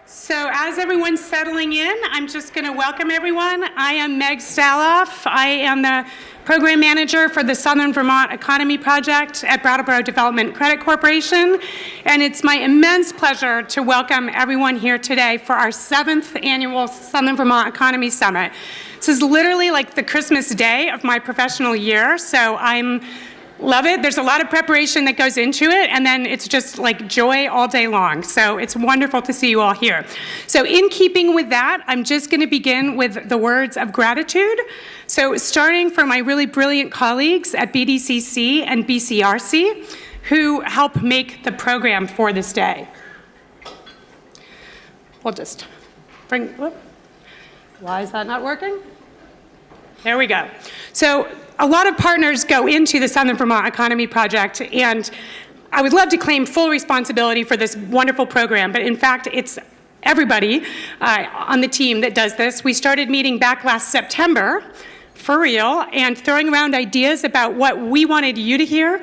So as everyone's settling in, I'm just going to welcome everyone. I am Meg Staloff. I am the Program Manager for the Southern Vermont Economy Project at Brattleboro Development Credit Corporation. And it's my immense pleasure to welcome everyone here today for our 7th annual Southern Vermont Economy Summit. This is literally like the Christmas day of my professional year, so love it. There's a lot of preparation that goes into it, and then it's just like joy all day long. So it's wonderful to see you all here. So in keeping with that, I'm just going to begin with the words of gratitude. So starting from my really brilliant colleagues at BDCC and BCRC, who help make the program for this day. We'll just why is that not working? There we go. So a lot of partners go into the Southern Vermont Economy Project, and I would love to claim full responsibility for this wonderful program, but in fact, it's everybody on the team that does this. We started meeting back last September, for real, and throwing around ideas about what we wanted you to hear,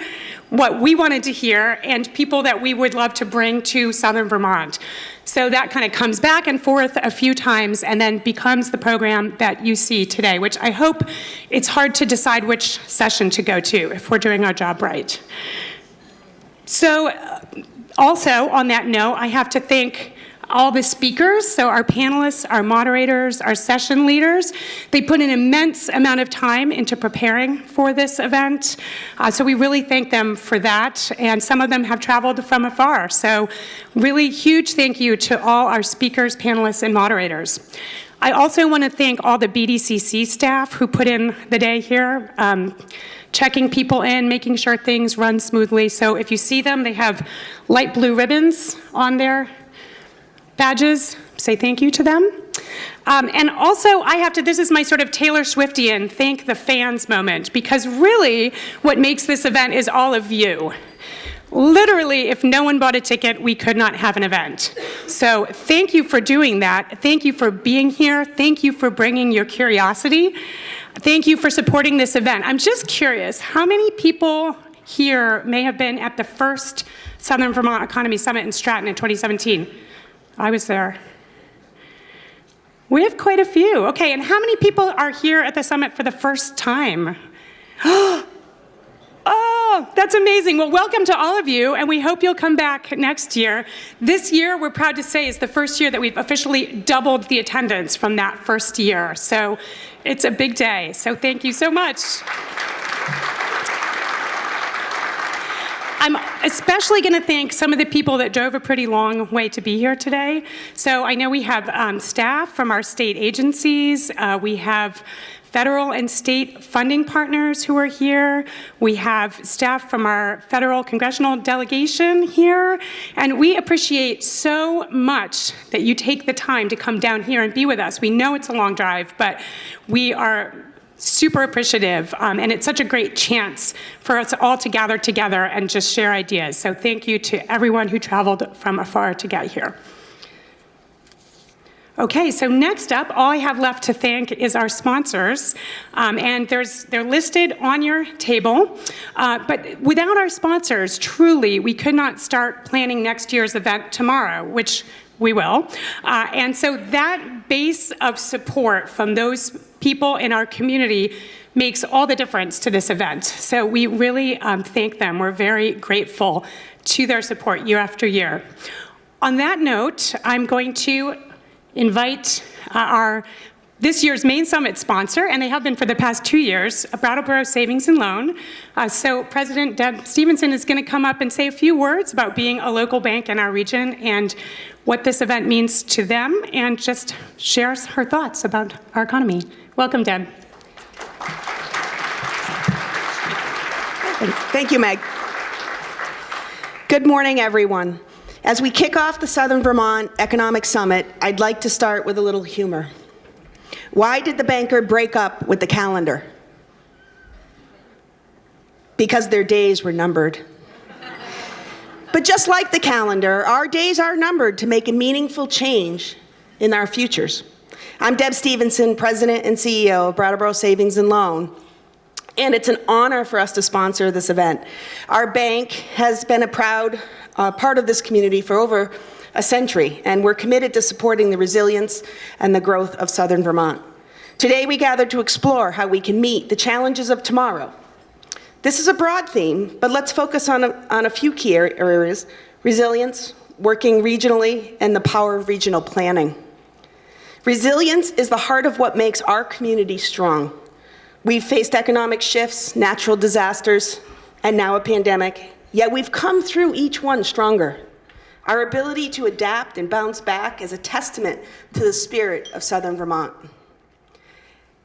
what we wanted to hear, and people that we would love to bring to Southern Vermont. So that kind of comes back and forth a few times and then becomes the program that you see today, which I hope it's hard to decide which session to go to if we're doing our job right. So also on that note, I have to thank all the speakers, so our panelists, our moderators, our session leaders. They put an immense amount of time into preparing for this event, so we really thank them for that, and some of them have traveled from afar, so really huge thank you to all our speakers, panelists, and moderators. I also want to thank all the BDCC staff who put in the day here, checking people in, making sure things run smoothly. So if you see them, they have light blue ribbons on their badges. Say thank you to them. And also, this is my sort of Taylor Swiftian thank the fans moment, because really what makes this event is all of you. Literally, if no one bought a ticket, we could not have an event. So thank you for doing that. Thank you for being here. Thank you for bringing your curiosity. Thank you for supporting this event. I'm just curious, how many people here may have been at the first Southern Vermont Economy Summit in Stratton in 2017? I was there. We have quite a few. Okay, and how many people are here at the summit for the first time? Oh, that's amazing. Well, welcome to all of you, and we hope you'll come back next year. This year, we're proud to say, is the first year that we've officially doubled the attendance from that first year. So it's a big day. So thank you so much. I'm especially going to thank some of the people that drove a pretty long way to be here today. So I know we have staff from our state agencies. We have federal and state funding partners who are here. We have staff from our federal congressional delegation here. And we appreciate so much that you take the time to come down here and be with us. We know it's a long drive, but we are super appreciative, and it's such a great chance for us all to gather together and just share ideas. So thank you to everyone who traveled from afar to get here. Okay, so next up, all I have left to thank is our sponsors, and they're listed on your table. But without our sponsors, truly, we could not start planning next year's event tomorrow, which we will. And so that base of support from those people in our community makes all the difference to this event. So we really thank them. We're very grateful to their support year after year. On that note, I'm going to invite this year's main summit sponsor, and they have been for the past 2 years, Brattleboro Savings and Loan. So President Deb Stevenson is going to come up and say a few words about being a local bank in our region and what this event means to them, and just shares her thoughts about our economy. Welcome, Deb. Thank you, Meg. Good morning, everyone. As we kick off the Southern Vermont Economic Summit, I'd like to start with a little humor. Why did the banker break up with the calendar? Because their days were numbered. But just like the calendar, our days are numbered to make a meaningful change in our futures. I'm Deb Stevenson, President and CEO of Brattleboro Savings and Loan, and it's an honor for us to sponsor this event. Our bank has been a proud part of this community for over a century, and we're committed to supporting the resilience and the growth of Southern Vermont. Today, we gather to explore how we can meet the challenges of tomorrow. This is a broad theme, but let's focus on a few key areas: resilience, working regionally, and the power of regional planning. Resilience is the heart of what makes our community strong. We've faced economic shifts, natural disasters, and now a pandemic, yet we've come through each one stronger. Our ability to adapt and bounce back is a testament to the spirit of Southern Vermont.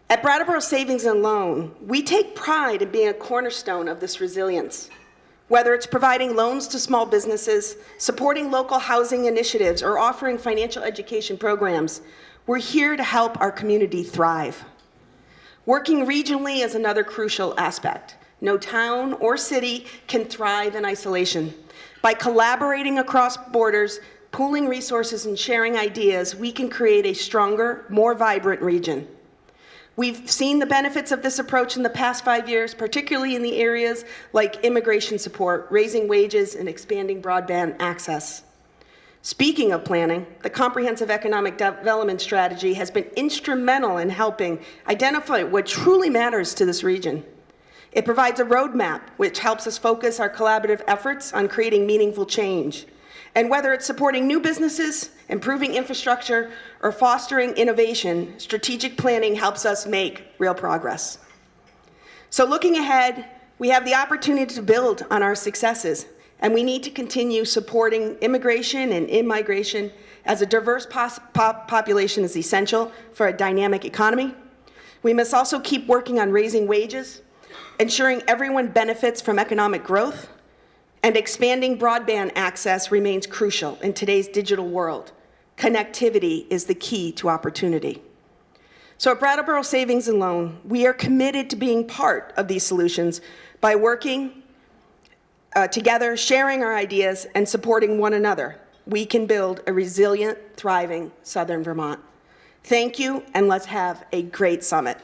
At Brattleboro Savings and Loan, we take pride in being a cornerstone of this resilience. Whether it's providing loans to small businesses, supporting local housing initiatives, or offering financial education programs, we're here to help our community thrive. Working regionally is another crucial aspect. No town or city can thrive in isolation. By collaborating across borders, pooling resources, and sharing ideas, we can create a stronger, more vibrant region. We've seen the benefits of this approach in the past 5 years, particularly in the areas like immigration support, raising wages, and expanding broadband access. Speaking of planning, the Comprehensive Economic Development Strategy has been instrumental in helping identify what truly matters to this region. It provides a roadmap which helps us focus our collaborative efforts on creating meaningful change. And whether it's supporting new businesses, improving infrastructure, or fostering innovation, strategic planning helps us make real progress. So looking ahead, we have the opportunity to build on our successes, and we need to continue supporting immigration and immigration, as a diverse population is essential for a dynamic economy. We must also keep working on raising wages, ensuring everyone benefits from economic growth, and expanding broadband access remains crucial in today's digital world. Connectivity is the key to opportunity. So at Brattleboro Savings and Loan, we are committed to being part of these solutions by working together, sharing our ideas, and supporting one another. We can build a resilient, thriving Southern Vermont. Thank you, and let's have a great summit.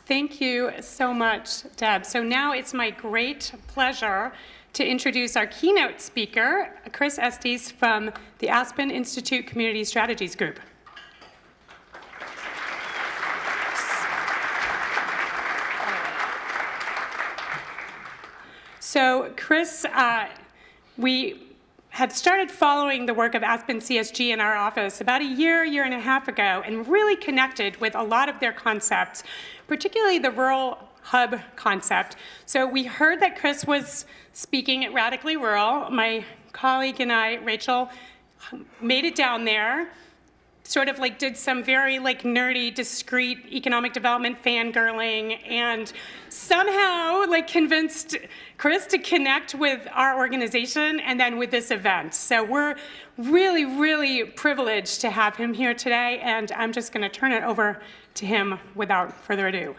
Thank you so much, Deb. So now it's my great pleasure to introduce our keynote speaker, Chris Estes from the Aspen Institute Community Strategies Group. So Chris, we had started following the work of Aspen CSG in our office about a year and a half ago, and really connected with a lot of their concepts, particularly the rural hub concept. So we heard that Chris was speaking at Radically Rural. My colleague and I, Rachel, made it down there, sort of like did some very like nerdy, discrete economic development fangirling, and somehow like convinced Chris to connect with our organization and then with this event. So we're really, really privileged to have him here today, and I'm just going to turn it over to him without further ado.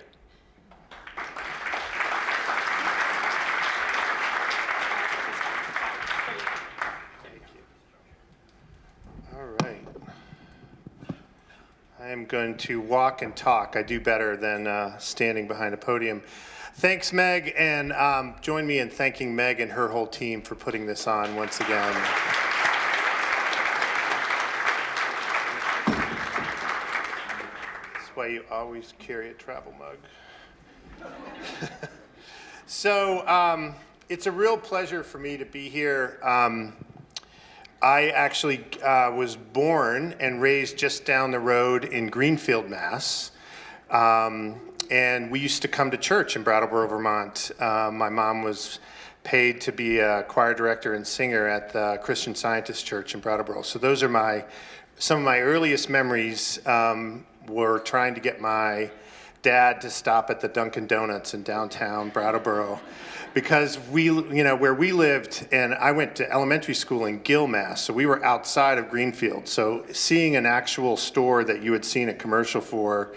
I'm going to walk and talk. I do better than standing behind a podium. Thanks, Meg, and join me in thanking Meg and her whole team for putting this on once again. That's why you always carry a travel mug. So it's a real pleasure for me to be here. I actually was born and raised just down the road in Greenfield, Mass. And we used to come to church in Brattleboro, Vermont. My mom was paid to be a choir director and singer at the Christian Scientist Church in Brattleboro. So those are some of my earliest memories were trying to get my dad to stop at the Dunkin' Donuts in downtown Brattleboro. Because where we lived, and I went to elementary school in Gill, Mass, so we were outside of Greenfield. So seeing an actual store that you had seen a commercial for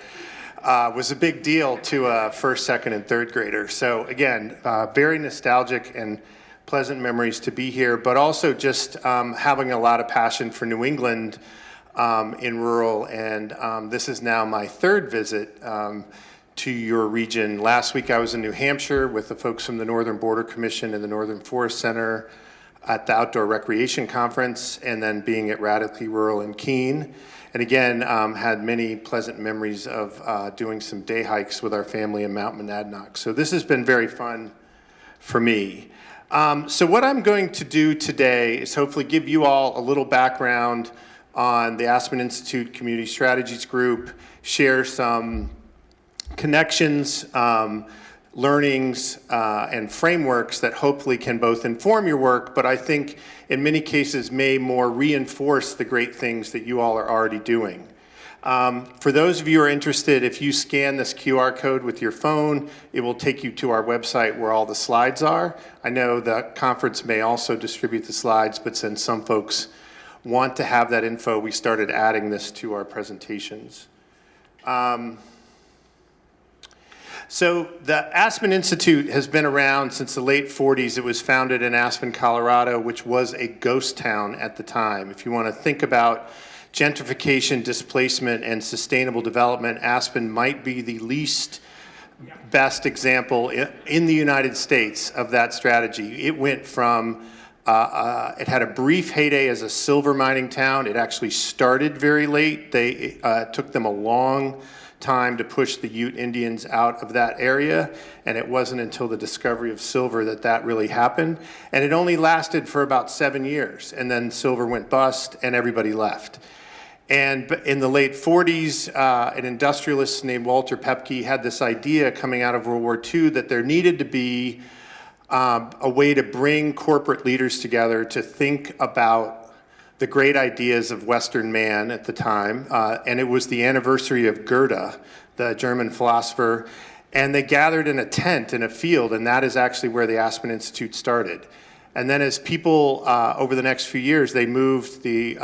was a big deal to a first, second, and third grader. So again, very nostalgic and pleasant memories to be here, but also just having a lot of passion for New England in rural, and this is now my third visit to your region. Last week I was in New Hampshire with the folks from the Northern Border Commission and the Northern Forest Center at the Outdoor Recreation Conference, and then being at Radically Rural in Keene. And again, had many pleasant memories of doing some day hikes with our family in Mount Monadnock. So this has been very fun for me. So what I'm going to do today is hopefully give you all a little background on the Aspen Institute Community Strategies Group, share some connections, learnings, and frameworks that hopefully can both inform your work, but I think in many cases may more reinforce the great things that you all are already doing. For those of you who are interested, if you scan this QR code with your phone, it will take you to our website where all the slides are. I know the conference may also distribute the slides, but since some folks want to have that info, we started adding this to our presentations. So the Aspen Institute has been around since the late 40s. It was founded in Aspen, Colorado, which was a ghost town at the time. If you want to think about gentrification, displacement, and sustainable development, Aspen might be the least best example in the United States of that strategy. It went from, it had a brief heyday as a silver mining town. It actually started very late. It took them a long time to push the Ute Indians out of that area, and it wasn't until the discovery of silver that that really happened. And it only lasted for about 7 years, and then silver went bust and everybody left. And in the late 40s, an industrialist named Walter Pepke had this idea coming out of World War II that there needed to be a way to bring corporate leaders together to think about the great ideas of Western man at the time, and it was the anniversary of Goethe, the German philosopher, and they gathered in a tent in a field, and that is actually where the Aspen Institute started. And then as people, over the next few years, they moved, the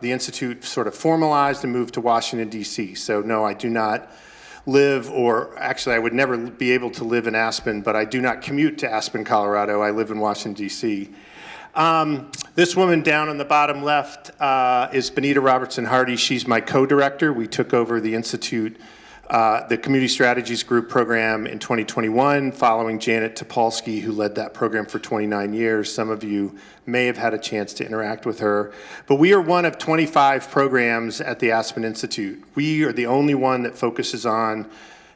Institute sort of formalized and moved to Washington, D.C. So no, I do not live, or actually I would never be able to live in Aspen, but I do not commute to Aspen, Colorado. I live in Washington, D.C. This woman down on the bottom left is Benita Robertson Hardy. She's my co-director. We took over the Institute, the Community Strategies Group program in 2021, following Janet Topolsky, who led that program for 29 years. Some of you may have had a chance to interact with her. But we are one of 25 programs at the Aspen Institute. We are the only one that focuses on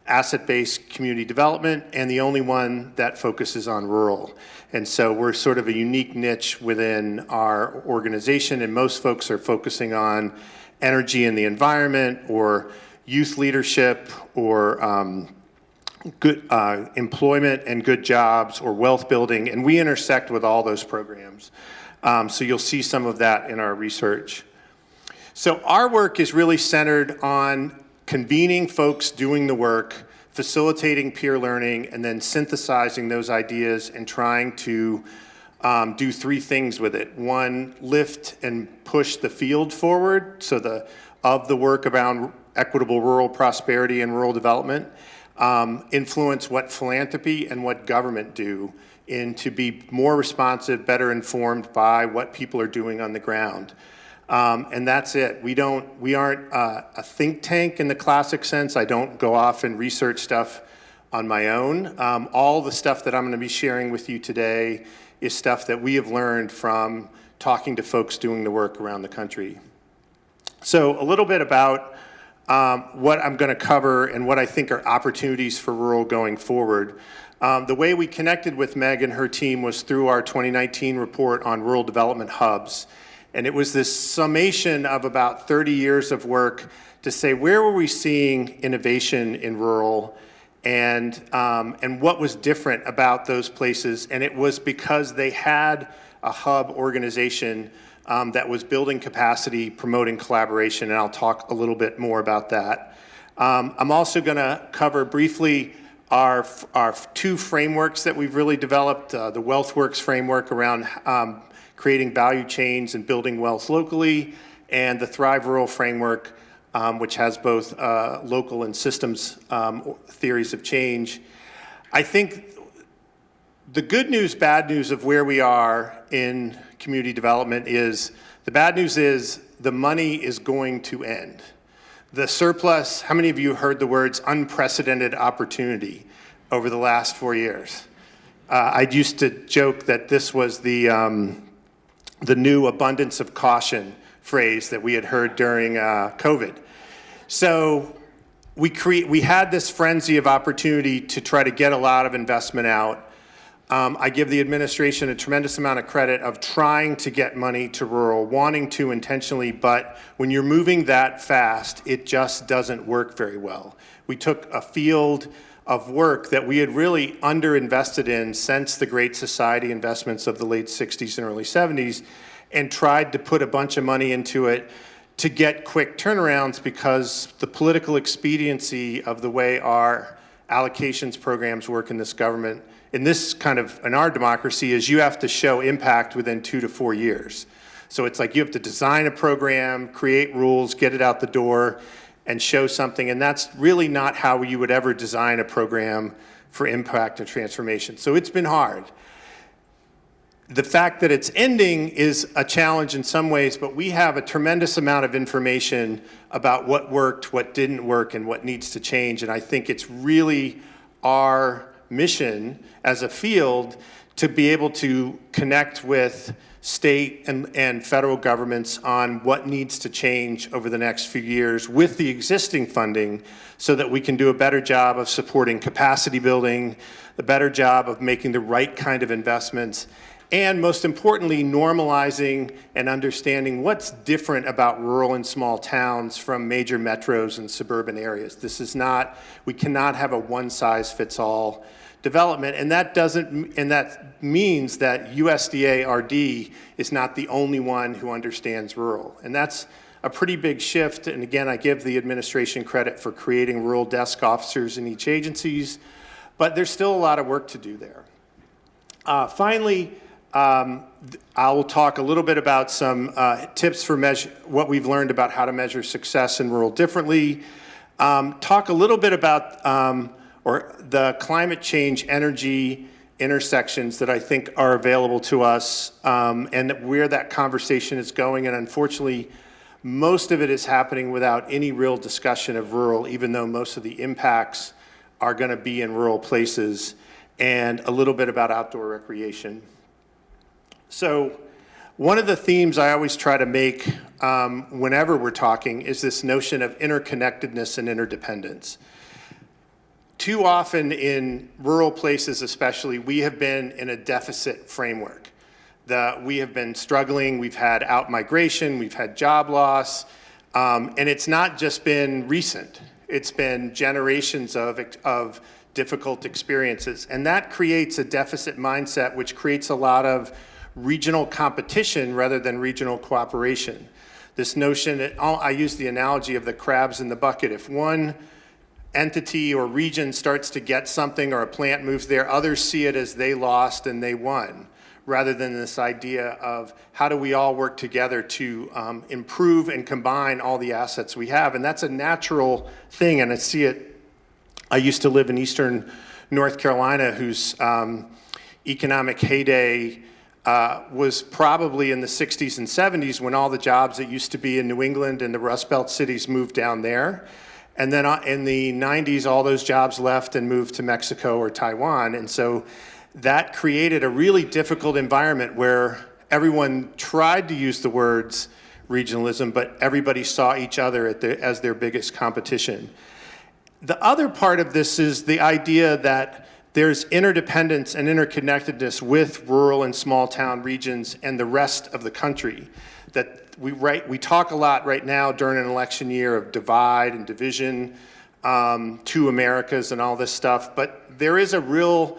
asset-based community development, and the only one that focuses on rural. And so we're sort of a unique niche within our organization, and most folks are focusing on energy and the environment, or youth leadership, or good employment and good jobs, or wealth building, and we intersect with all those programs. So you'll see some of that in our research. So our work is really centered on convening folks doing the work, facilitating peer learning, and then synthesizing those ideas and trying to do three things with it. One, lift and push the field forward, so the work around equitable rural prosperity and rural development, influence what philanthropy and what government do, and to be more responsive, better informed by what people are doing on the ground. And that's it. We aren't a think tank in the classic sense. I don't go off and research stuff on my own. All the stuff that I'm going to be sharing with you today is stuff that we have learned from talking to folks doing the work around the country. So a little bit about what I'm going to cover and what I think are opportunities for rural going forward. The way we connected with Meg and her team was through our 2019 report on rural development hubs. And it was this summation of about 30 years of work to say, where were we seeing innovation in rural, and what was different about those places? And it was because they had a hub organization that was building capacity, promoting collaboration, and I'll talk a little bit more about that. I'm also going to cover briefly our two frameworks that we've really developed, the WealthWorks framework around creating value chains and building wealth locally, and the Thrive Rural framework, which has both local and systems theories of change. I think the good news, bad news of where we are in community development is, the bad news is the money is going to end. The surplus, how many of you heard the words unprecedented opportunity over the last 4 years? I used to joke that this was the new abundance of caution phrase that we had heard during COVID. So we had this frenzy of opportunity to try to get a lot of investment out. I give the administration a tremendous amount of credit of trying to get money to rural, wanting to intentionally, but when you're moving that fast, it just doesn't work very well. We took a field of work that we had really underinvested in since the Great Society investments of the late 60s and early 70s and tried to put a bunch of money into it to get quick turnarounds because the political expediency of the way our allocations programs work in this government, in our democracy, is you have to show impact within 2 to 4 years. So it's like you have to design a program, create rules, get it out the door, and show something, and that's really not how you would ever design a program for impact and transformation. So it's been hard. The fact that it's ending is a challenge in some ways, but we have a tremendous amount of information about what worked, what didn't work, and what needs to change, and I think it's really our mission as a field to be able to connect with state and federal governments on what needs to change over the next few years with the existing funding so that we can do a better job of supporting capacity building, a better job of making the right kind of investments, and most importantly, normalizing and understanding what's different about rural and small towns from major metros and suburban areas. We cannot have a one-size-fits-all development, and that means that USDA RD is not the only one who understands rural, and that's a pretty big shift. And again, I give the administration credit for creating rural desk officers in each agencies, but there's still a lot of work to do there. Finally, I will talk a little bit about some tips for what we've learned about how to measure success in rural differently. Talk a little bit about or the climate change energy intersections that I think are available to us, and where that conversation is going. And unfortunately, most of it is happening without any real discussion of rural, even though most of the impacts are going to be in rural places, and a little bit about outdoor recreation. So one of the themes I always try to make whenever we're talking is this notion of interconnectedness and interdependence. Too often in rural places especially, we have been in a deficit framework. We have been struggling, we've had out-migration, we've had job loss, and it's not just been recent. It's been generations of difficult experiences. And that creates a deficit mindset, which creates a lot of regional competition rather than regional cooperation. This notion, I use the analogy of the crabs in the bucket. If one entity or region starts to get something or a plant moves there, others see it as they lost and they won, rather than this idea of how do we all work together to improve and combine all the assets we have. And that's a natural thing, and I see it. I used to live in eastern North Carolina, whose economic heyday was probably in the 60s and 70s, when all the jobs that used to be in New England and the Rust Belt cities moved down there. And then in the 90s, all those jobs left and moved to Mexico or Taiwan. And so that created a really difficult environment where everyone tried to use the words regionalism, but everybody saw each other as their biggest competition. The other part of this is the idea that there's interdependence and interconnectedness with rural and small town regions and the rest of the country. That we talk a lot right now during an election year of divide and division, two Americas and all this stuff, but there is a real,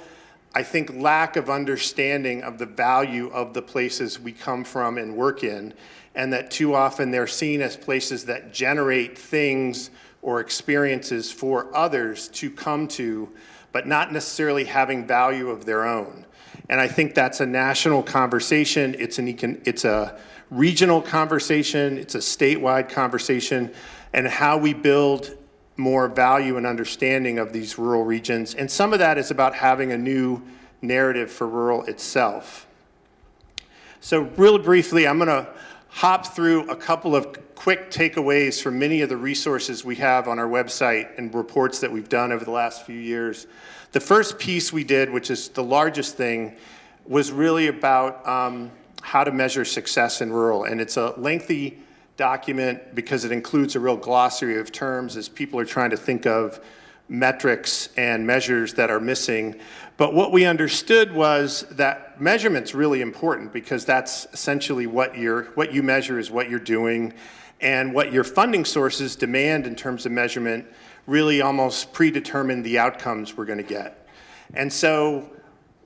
I think, lack of understanding of the value of the places we come from and work in, and that too often they're seen as places that generate things or experiences for others to come to, but not necessarily having value of their own. And I think that's a national conversation. It's a regional conversation. It's a statewide conversation, and how we build more value and understanding of these rural regions. And some of that is about having a new narrative for rural itself. So real briefly, I'm going to hop through a couple of quick takeaways from many of the resources we have on our website and reports that we've done over the last few years. The first piece we did, which is the largest thing, was really about how to measure success in rural. And it's a lengthy document because it includes a real glossary of terms as people are trying to think of metrics and measures that are missing. But what we understood was that measurement's really important because that's essentially what you measure is what you're doing, and what your funding sources demand in terms of measurement really almost predetermine the outcomes we're going to get. And so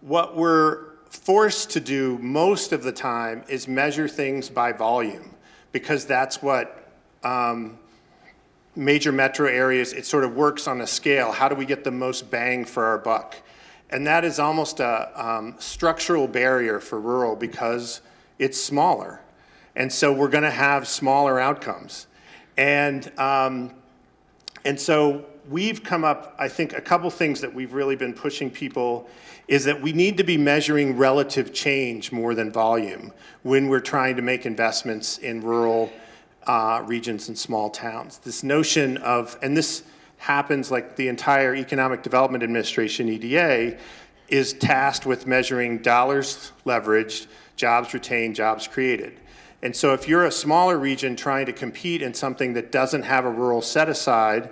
what we're forced to do most of the time is measure things by volume, because that's what major metro areas, it sort of works on a scale. How do we get the most bang for our buck? And that is almost a structural barrier for rural because it's smaller. And so we're going to have smaller outcomes. And so we've come up, I think, a couple things that we've really been pushing people is that we need to be measuring relative change more than volume when we're trying to make investments in rural regions and small towns. This notion of, and this happens like the entire Economic Development Administration, EDA, is tasked with measuring dollars leveraged, jobs retained, jobs created. And so if you're a smaller region trying to compete in something that doesn't have a rural set aside,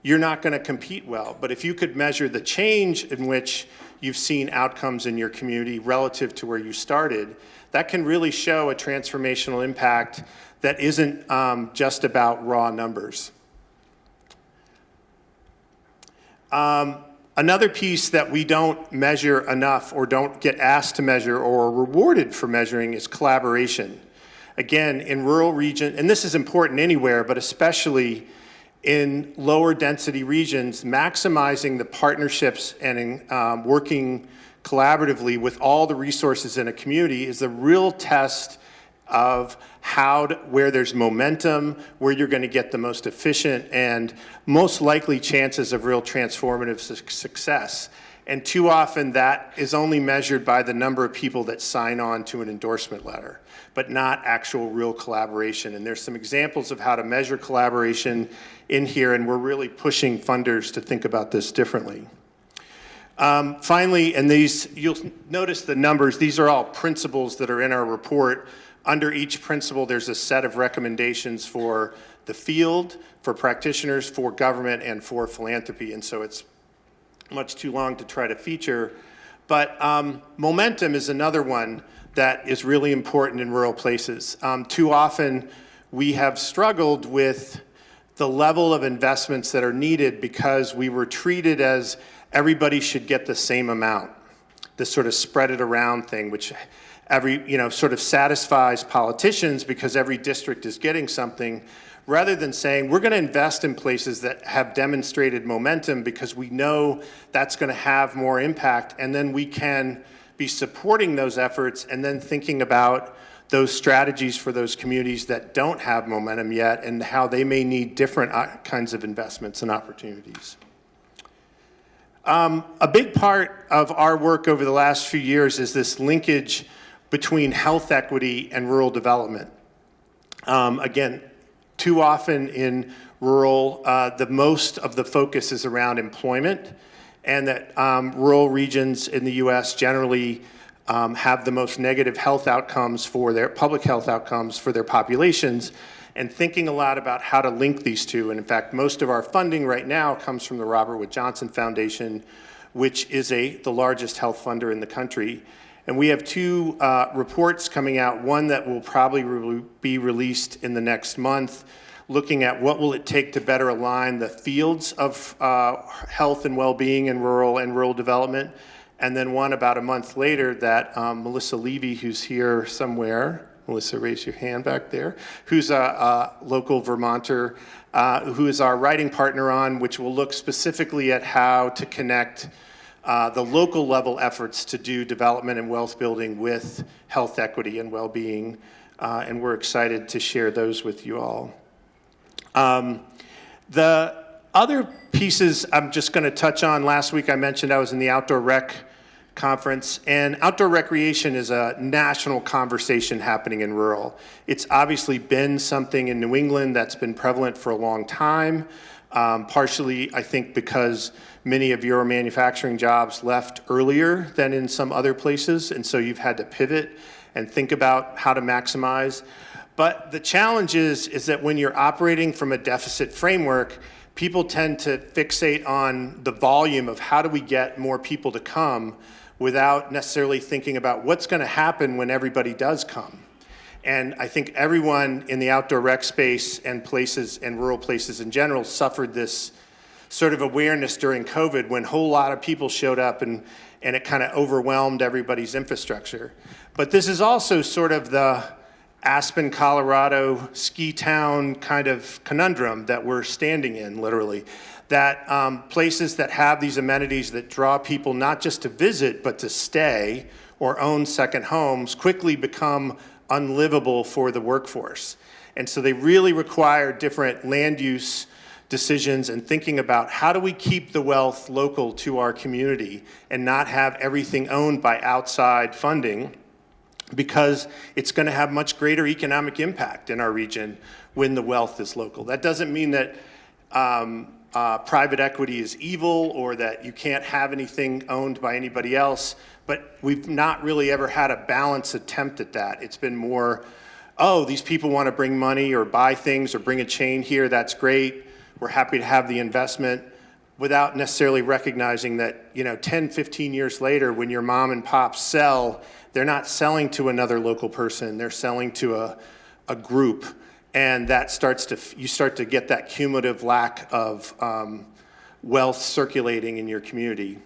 you're not going to compete well. But if you could measure the change in which you've seen outcomes in your community relative to where you started, that can really show a transformational impact that isn't just about raw numbers. Another piece that we don't measure enough or don't get asked to measure or are rewarded for measuring is collaboration. Again, in rural regions, and this is important anywhere, but especially in lower density regions, maximizing the partnerships and working collaboratively with all the resources in a community is a real test of where there's momentum, where you're going to get the most efficient and most likely chances of real transformative success. And too often that is only measured by the number of people that sign on to an endorsement letter, but not actual real collaboration. And there's some examples of how to measure collaboration in here, and we're really pushing funders to think about this differently. Finally, and these, you'll notice the numbers, these are all principles that are in our report. Under each principle, there's a set of recommendations for the field, for practitioners, for government, and for philanthropy. And so it's much too long to try to feature. But momentum is another one that is really important in rural places. Too often, we have struggled with the level of investments that are needed because we were treated as everybody should get the same amount. This sort of spread it around thing, which sort of satisfies politicians because every district is getting something, rather than saying we're going to invest in places that have demonstrated momentum because we know that's going to have more impact, and then we can be supporting those efforts and then thinking about those strategies for those communities that don't have momentum yet and how they may need different kinds of investments and opportunities. A big part of our work over the last few years is this linkage between health equity and rural development. Again, too often in rural, the most of the focus is around employment, and that rural regions in the US generally have the most negative health outcomes for their public health outcomes for their populations, and thinking a lot about how to link these two. And in fact, most of our funding right now comes from the Robert Wood Johnson Foundation, which is the largest health funder in the country. And we have two reports coming out, one that will probably be released in the next month, looking at what will it take to better align the fields of health and well-being in rural development. And then one about a month later that Melissa Levy, who's here somewhere, Melissa, raise your hand back there, who's a local Vermonter, who is our writing partner on, which will look specifically at how to connect the local level efforts to do development and wealth building with health equity and well-being, and we're excited to share those with you all. The other pieces I'm just going to touch on, last week I mentioned I was in the outdoor rec conference. And outdoor recreation is a national conversation happening in rural. It's obviously been something in New England that's been prevalent for a long time, partially, I think, because many of your manufacturing jobs left earlier than in some other places, and so you've had to pivot and think about how to maximize. But the challenge is that when you're operating from a deficit framework, people tend to fixate on the volume of how do we get more people to come without necessarily thinking about what's going to happen when everybody does come. And I think everyone in the outdoor rec space and places and rural places in general suffered this sort of awareness during COVID when a whole lot of people showed up and it kind of overwhelmed everybody's infrastructure. But this is also sort of the Aspen, Colorado ski town kind of conundrum that we're standing in, literally. That places that have these amenities that draw people not just to visit, but to stay or own second homes quickly become unlivable for the workforce. And so they really require different land use decisions and thinking about how do we keep the wealth local to our community and not have everything owned by outside funding, because it's going to have much greater economic impact in our region when the wealth is local. That doesn't mean that private equity is evil or that you can't have anything owned by anybody else, but we've not really ever had a balanced attempt at that. It's been more, oh, these people want to bring money or buy things or bring a chain here, that's great. We're happy to have the investment, without necessarily recognizing that, 10, 15 years later, when your mom and pop sell, they're not selling to another local person, they're selling to a group. And that you start to get that cumulative lack of wealth circulating in your community.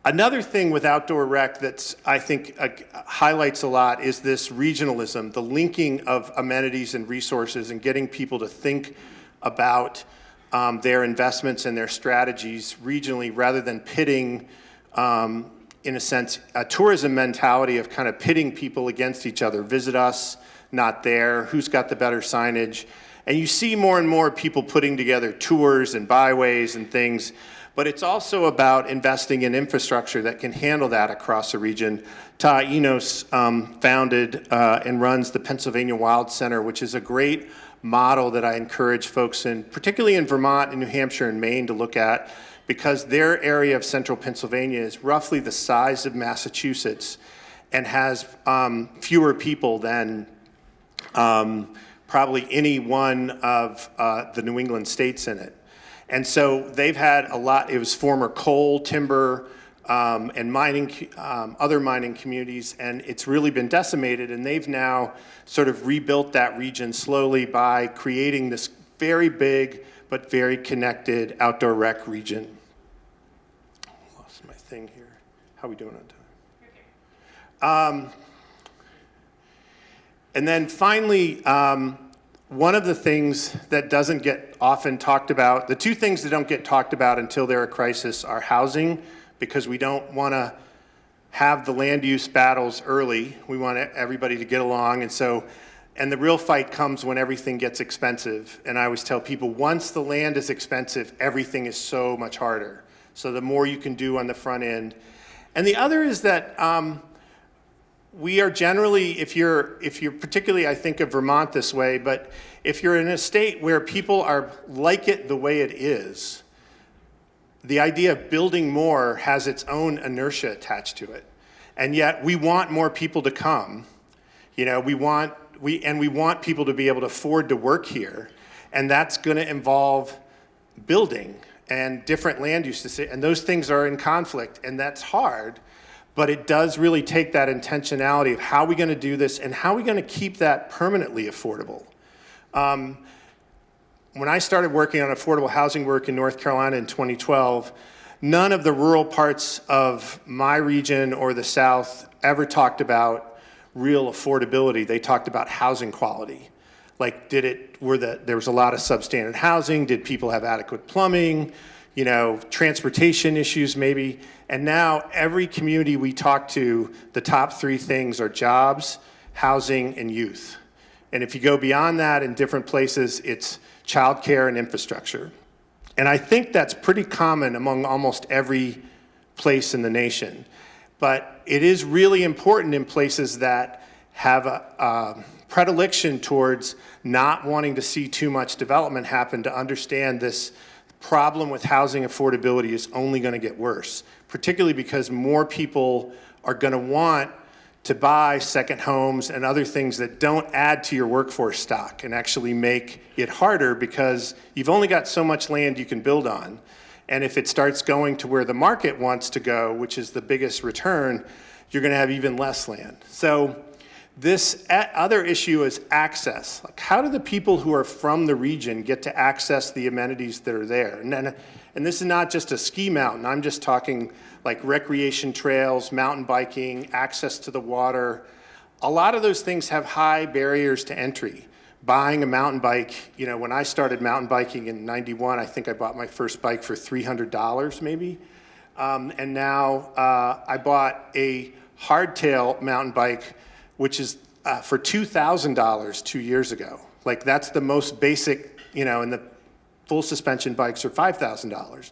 Another thing with outdoor rec that's, I think, highlights a lot is this regionalism, the linking of amenities and resources and getting people to think about their investments and their strategies regionally rather than pitting, in a sense, a tourism mentality of kind of pitting people against each other. Visit us, not there, who's got the better signage. And you see more and more people putting together tours and byways and things, but it's also about investing in infrastructure that can handle that across the region. Ta Enos founded and runs the Pennsylvania Wild Center, which is a great model that I encourage folks particularly in Vermont and New Hampshire and Maine, to look at, because their area of central Pennsylvania is roughly the size of Massachusetts and has fewer people than probably any one of the New England states in it. And so they've had a lot. It was former coal, timber, and mining, other mining communities, and it's really been decimated. And they've now sort of rebuilt that region slowly by creating this very big but very connected outdoor rec region. Lost my thing here. How are we doing on time? And then finally, one of the things that doesn't get often talked about, the two things that don't get talked about until they're a crisis are housing, because we don't want to have the land use battles early. We want everybody to get along. And the real fight comes when everything gets expensive. And I always tell people, once the land is expensive, everything is so much harder. So the more you can do on the front end. And the other is that we are generally, if you're particularly, I think of Vermont this way, but if you're in a state where people are like it the way it is, the idea of building more has its own inertia attached to it. And yet we want more people to come. We want people to be able to afford to work here. And that's going to involve building and different land use. And those things are in conflict, and that's hard. But it does really take that intentionality of how are we going to do this and how are we going to keep that permanently affordable. When I started working on affordable housing work in North Carolina in 2012, none of the rural parts of my region or the South ever talked about real affordability. They talked about housing quality. Like, there was a lot of substandard housing? Did people have adequate plumbing? Transportation issues maybe. And now every community we talk to, the top three things are jobs, housing, and youth. And if you go beyond that in different places, it's childcare and infrastructure. And I think that's pretty common among almost every place in the nation. But it is really important in places that have a predilection towards not wanting to see too much development happen to understand this problem with housing affordability is only going to get worse, particularly because more people are going to want to buy second homes and other things that don't add to your workforce stock and actually make it harder because you've only got so much land you can build on. And if it starts going to where the market wants to go, which is the biggest return, you're going to have even less land. So this other issue is access. Like, how do the people who are from the region get to access the amenities that are there? And this is not just a ski mountain. I'm just talking like recreation trails, mountain biking, access to the water. A lot of those things have high barriers to entry. Buying a mountain bike, you know, when I started mountain biking in '91, I think I bought my first bike for $300 maybe. And now I bought a hardtail mountain bike, which is for $2,000 2 years ago. Like, that's the most basic, you know, and the full suspension bikes are $5,000.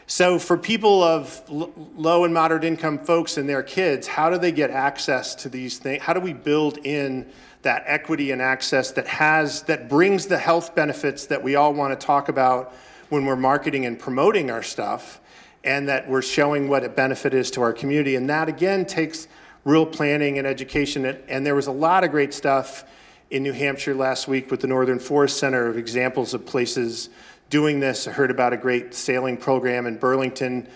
So for people of low and moderate income folks and their kids, how do they get access to these things? How do we build in that equity and access that brings the health benefits that we all want to talk about when we're marketing and promoting our stuff, and that we're showing what a benefit is to our community? And that, again, takes real planning and education. And there was a lot of great stuff in New Hampshire last week with the Northern Forest Center of examples of places doing this. I heard about a great sailing program in Burlington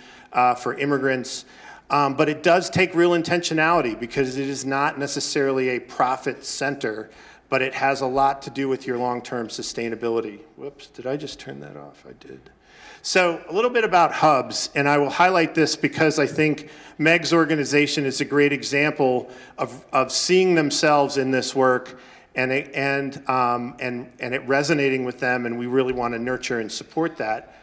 for immigrants. But it does take real intentionality because it is not necessarily a profit center, but it has a lot to do with your long-term sustainability. Whoops, did I just turn that off? I did. So a little bit about hubs, and I will highlight this because I think Meg's organization is a great example of seeing themselves in this work and it resonating with them, and we really want to nurture and support that.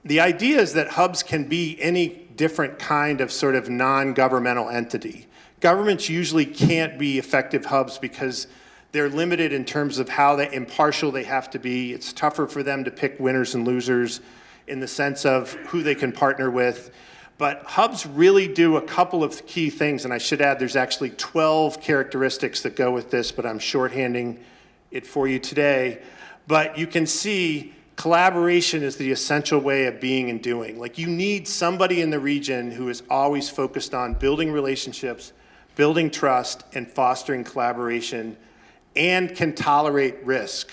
The idea is that hubs can be any different kind of sort of non-governmental entity. Governments usually can't be effective hubs because they're limited in terms of how impartial they have to be. It's tougher for them to pick winners and losers in the sense of who they can partner with. But hubs really do a couple of key things, and I should add there's actually 12 characteristics that go with this, but I'm shorthanding it for you today. But you can see collaboration is the essential way of being and doing. Like, you need somebody in the region who is always focused on building relationships, building trust, and fostering collaboration, and can tolerate risk.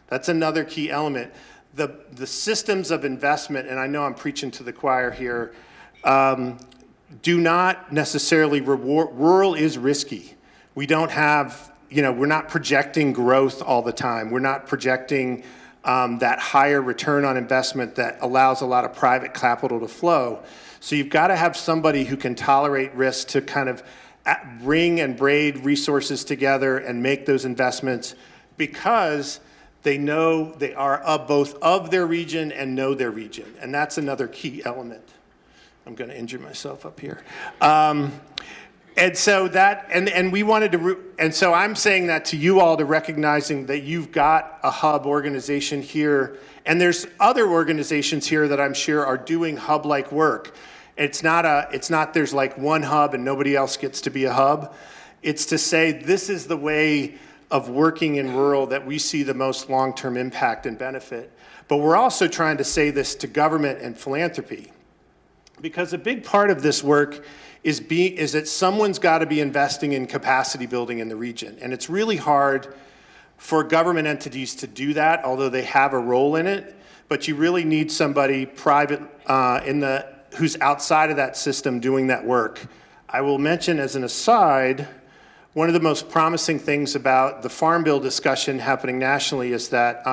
That's another key element. The systems of investment, and I know I'm preaching to the choir here, do not necessarily reward. Rural is risky. We don't have, we're not projecting growth all the time. We're not projecting that higher return on investment that allows a lot of private capital to flow. So you've got to have somebody who can tolerate risk to kind of bring and braid resources together and make those investments because they know they are both of their region and know their region. And that's another key element. I'm going to injure myself up here. And so that, and we wanted to, and so I'm saying that to you all to recognizing that you've got a hub organization here, and there's other organizations here that I'm sure are doing hub-like work. It's not there's like one hub and nobody else gets to be a hub. It's to say this is the way of working in rural that we see the most long-term impact and benefit. But we're also trying to say this to government and philanthropy, because a big part of this work is that someone's got to be investing in capacity building in the region. And it's really hard for government entities to do that, although they have a role in it. But you really need somebody private who's outside of that system doing that work. I will mention as an aside, one of the most promising things about the Farm Bill discussion happening nationally is that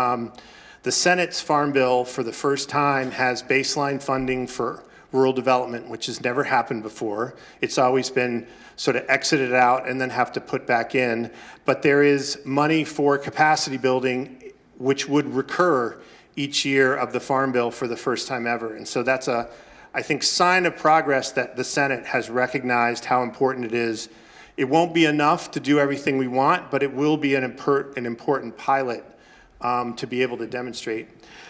the Senate's Farm Bill for the first time has baseline funding for rural development, which has never happened before. It's always been sort of exited out and then have to put back in. But there is money for capacity building, which would recur each year of the Farm Bill for the first time ever. And so that's I think, sign of progress that the Senate has recognized how important it is. It won't be enough to do everything we want, but it will be an important pilot to be able to demonstrate.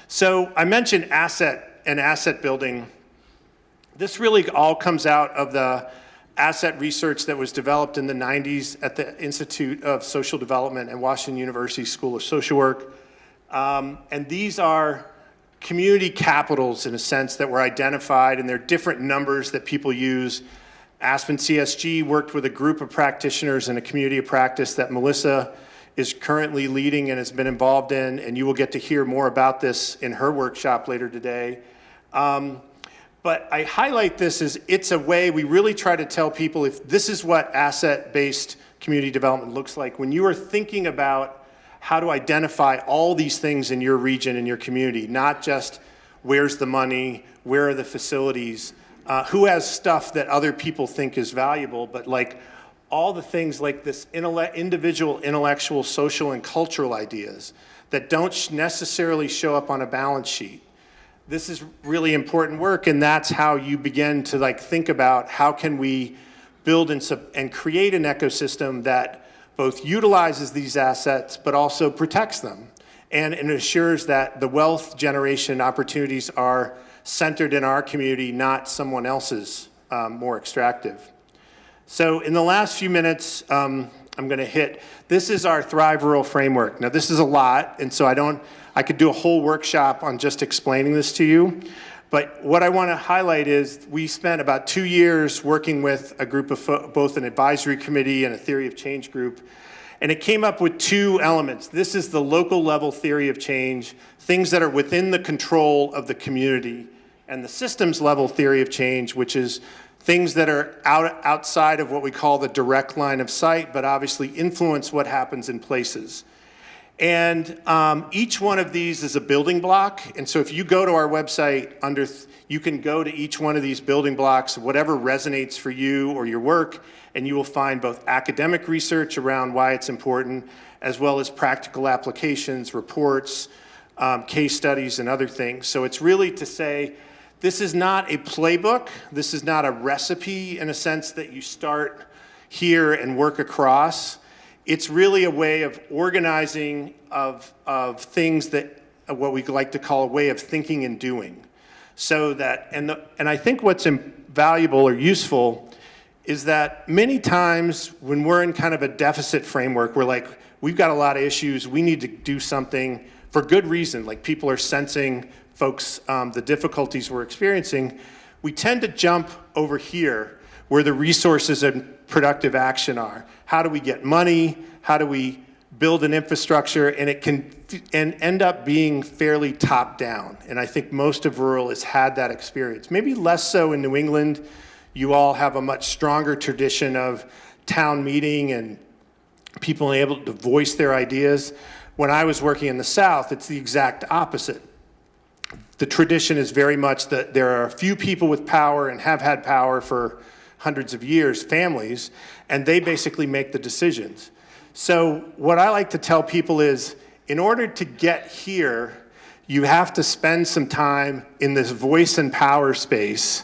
So I mentioned asset building. This really all comes out of the asset research that was developed in the 90s at the Institute of Social Development at Washington University School of Social Work. And these are community capitals, in a sense, that were identified, and they're different numbers that people use. Aspen CSG worked with a group of practitioners in a community of practice that Melissa is currently leading and has been involved in, and you will get to hear more about this in her workshop later today. But I highlight this as it's a way we really try to tell people if this is what asset-based community development looks like. When you are thinking about how to identify all these things in your region, in your community, not just where's the money, where are the facilities, who has stuff that other people think is valuable, but like all the things like this individual, intellectual, social, and cultural ideas that don't necessarily show up on a balance sheet. This is really important work, and that's how you begin to like think about how can we build and create an ecosystem that both utilizes these assets but also protects them and ensures that the wealth generation opportunities are centered in our community, not someone else's more extractive. So in the last few minutes, I'm going to hit, this is our Thrive Rural framework. Now this is a lot, and so I could do a whole workshop on just explaining this to you. But what I want to highlight is we spent about 2 years working with a group of both an advisory committee and a theory of change group. And it came up with 2 elements. This is the local level theory of change, things that are within the control of the community, and the systems level theory of change, which is things that are outside of what we call the direct line of sight, but obviously influence what happens in places. And each one of these is a building block. And so if you go to our website, you can go to each one of these building blocks, whatever resonates for you or your work, and you will find both academic research around why it's important, as well as practical applications, reports, case studies, and other things. So it's really to say, this is not a playbook. This is not a recipe in a sense that you start here and work across. It's really a way of organizing of things that what we like to call a way of thinking and doing. So that, and I think what's valuable or useful is that many times when we're in kind of a deficit framework, we're like, we've got a lot of issues, we need to do something for good reason, like people are sensing folks, the difficulties we're experiencing. We tend to jump over here where the resources and productive action are. How do we get money? How do we build an infrastructure? And it can end up being fairly top down. And I think most of rural has had that experience. Maybe less so in New England. You all have a much stronger tradition of town meeting and people able to voice their ideas. When I was working in the South, it's the exact opposite. The tradition is very much that there are a few people with power and have had power for hundreds of years, families, and they basically make the decisions. So what I like to tell people is, in order to get here, you have to spend some time in this voice and power space,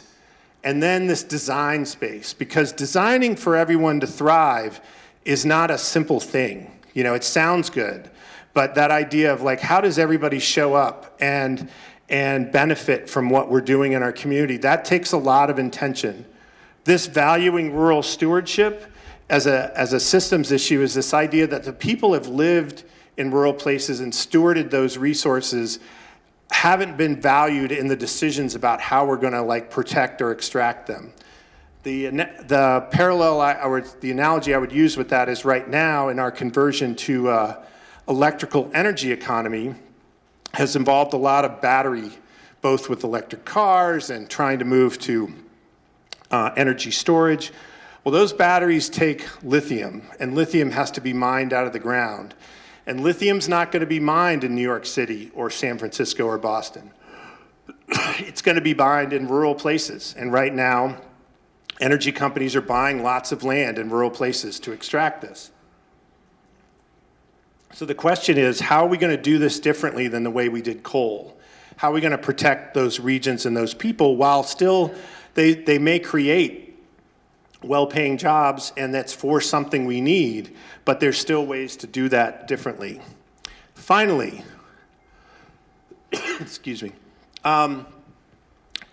and then this design space, because designing for everyone to thrive is not a simple thing. You know, it sounds good, but that idea of like, how does everybody show up and benefit from what we're doing in our community, that takes a lot of intention. This valuing rural stewardship as a systems issue is this idea that the people have lived in rural places and stewarded those resources haven't been valued in the decisions about how we're going to like protect or extract them. The parallel or the analogy I would use with that is right now in our conversion to electrical energy economy has involved a lot of battery, both with electric cars and trying to move to energy storage. Well, those batteries take lithium, and lithium has to be mined out of the ground. And lithium's not going to be mined in New York City or San Francisco or Boston. It's going to be mined in rural places. And right now, energy companies are buying lots of land in rural places to extract this. So the question is, how are we going to do this differently than the way we did coal? How are we going to protect those regions and those people while still they may create well-paying jobs, and that's for something we need, but there's still ways to do that differently. Finally, excuse me,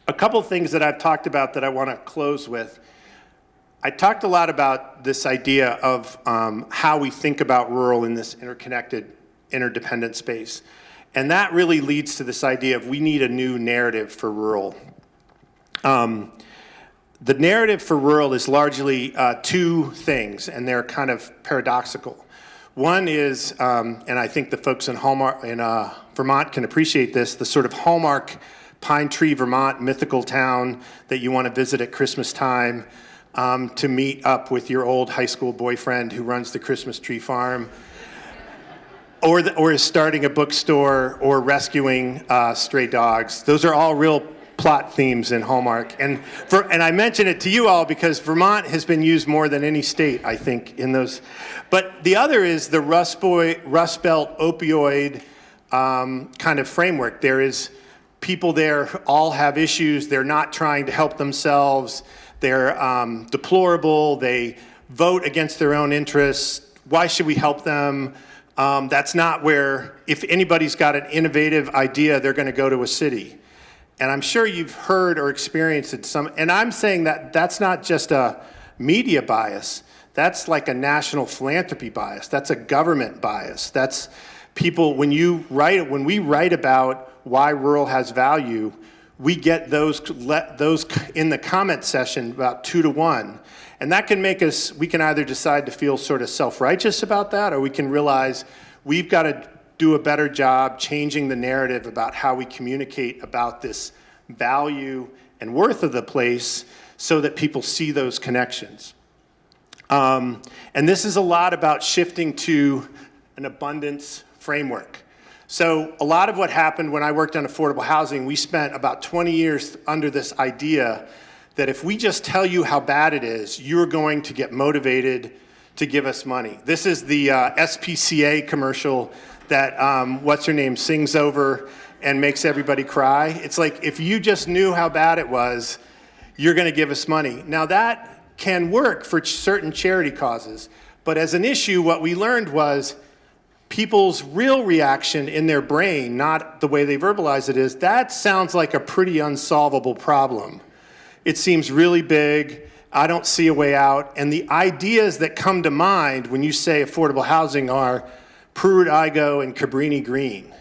A couple things that I've talked about that I want to close with. I talked a lot about this idea of how we think about rural in this interconnected, interdependent space. And that really leads to this idea of we need a new narrative for rural. The narrative for rural is largely two things, and they're kind of paradoxical. One is, and I think the folks in Vermont can appreciate this, the sort of hallmark Pine Tree, Vermont mythical town that you want to visit at Christmas time to meet up with your old high school boyfriend who runs the Christmas tree farm, or is starting a bookstore or rescuing stray dogs. Those are all real plot themes in Hallmark. And I mention it to you all because Vermont has been used more than any state, I think, in those. But the other is the Rust Belt opioid kind of framework. There is people there all have issues. They're not trying to help themselves. They're deplorable. They vote against their own interests. Why should we help them? That's not where, if anybody's got an innovative idea, they're going to go to a city. And I'm sure you've heard or experienced it and I'm saying that that's not just a media bias. That's like a national philanthropy bias. That's a government bias. That's people, when we write about why rural has value, we get those in the comment session about 2 to 1. And that can make us, we can either decide to feel sort of self-righteous about that, or we can realize we've got to do a better job changing the narrative about how we communicate about this value and worth of the place so that people see those connections. And this is a lot about shifting to an abundance framework. So a lot of what happened when I worked on affordable housing, we spent about 20 years under this idea that if we just tell you how bad it is, you're going to get motivated to give us money. This is the SPCA commercial that what's her name sings over and makes everybody cry. It's like, if you just knew how bad it was, you're going to give us money. Now that can work for certain charity causes, but as an issue, what we learned was people's real reaction in their brain, not the way they verbalize it, is that sounds like a pretty unsolvable problem. It seems really big. I don't see a way out. And the ideas that come to mind when you say affordable housing are Pruitt-Igoe and Cabrini Green,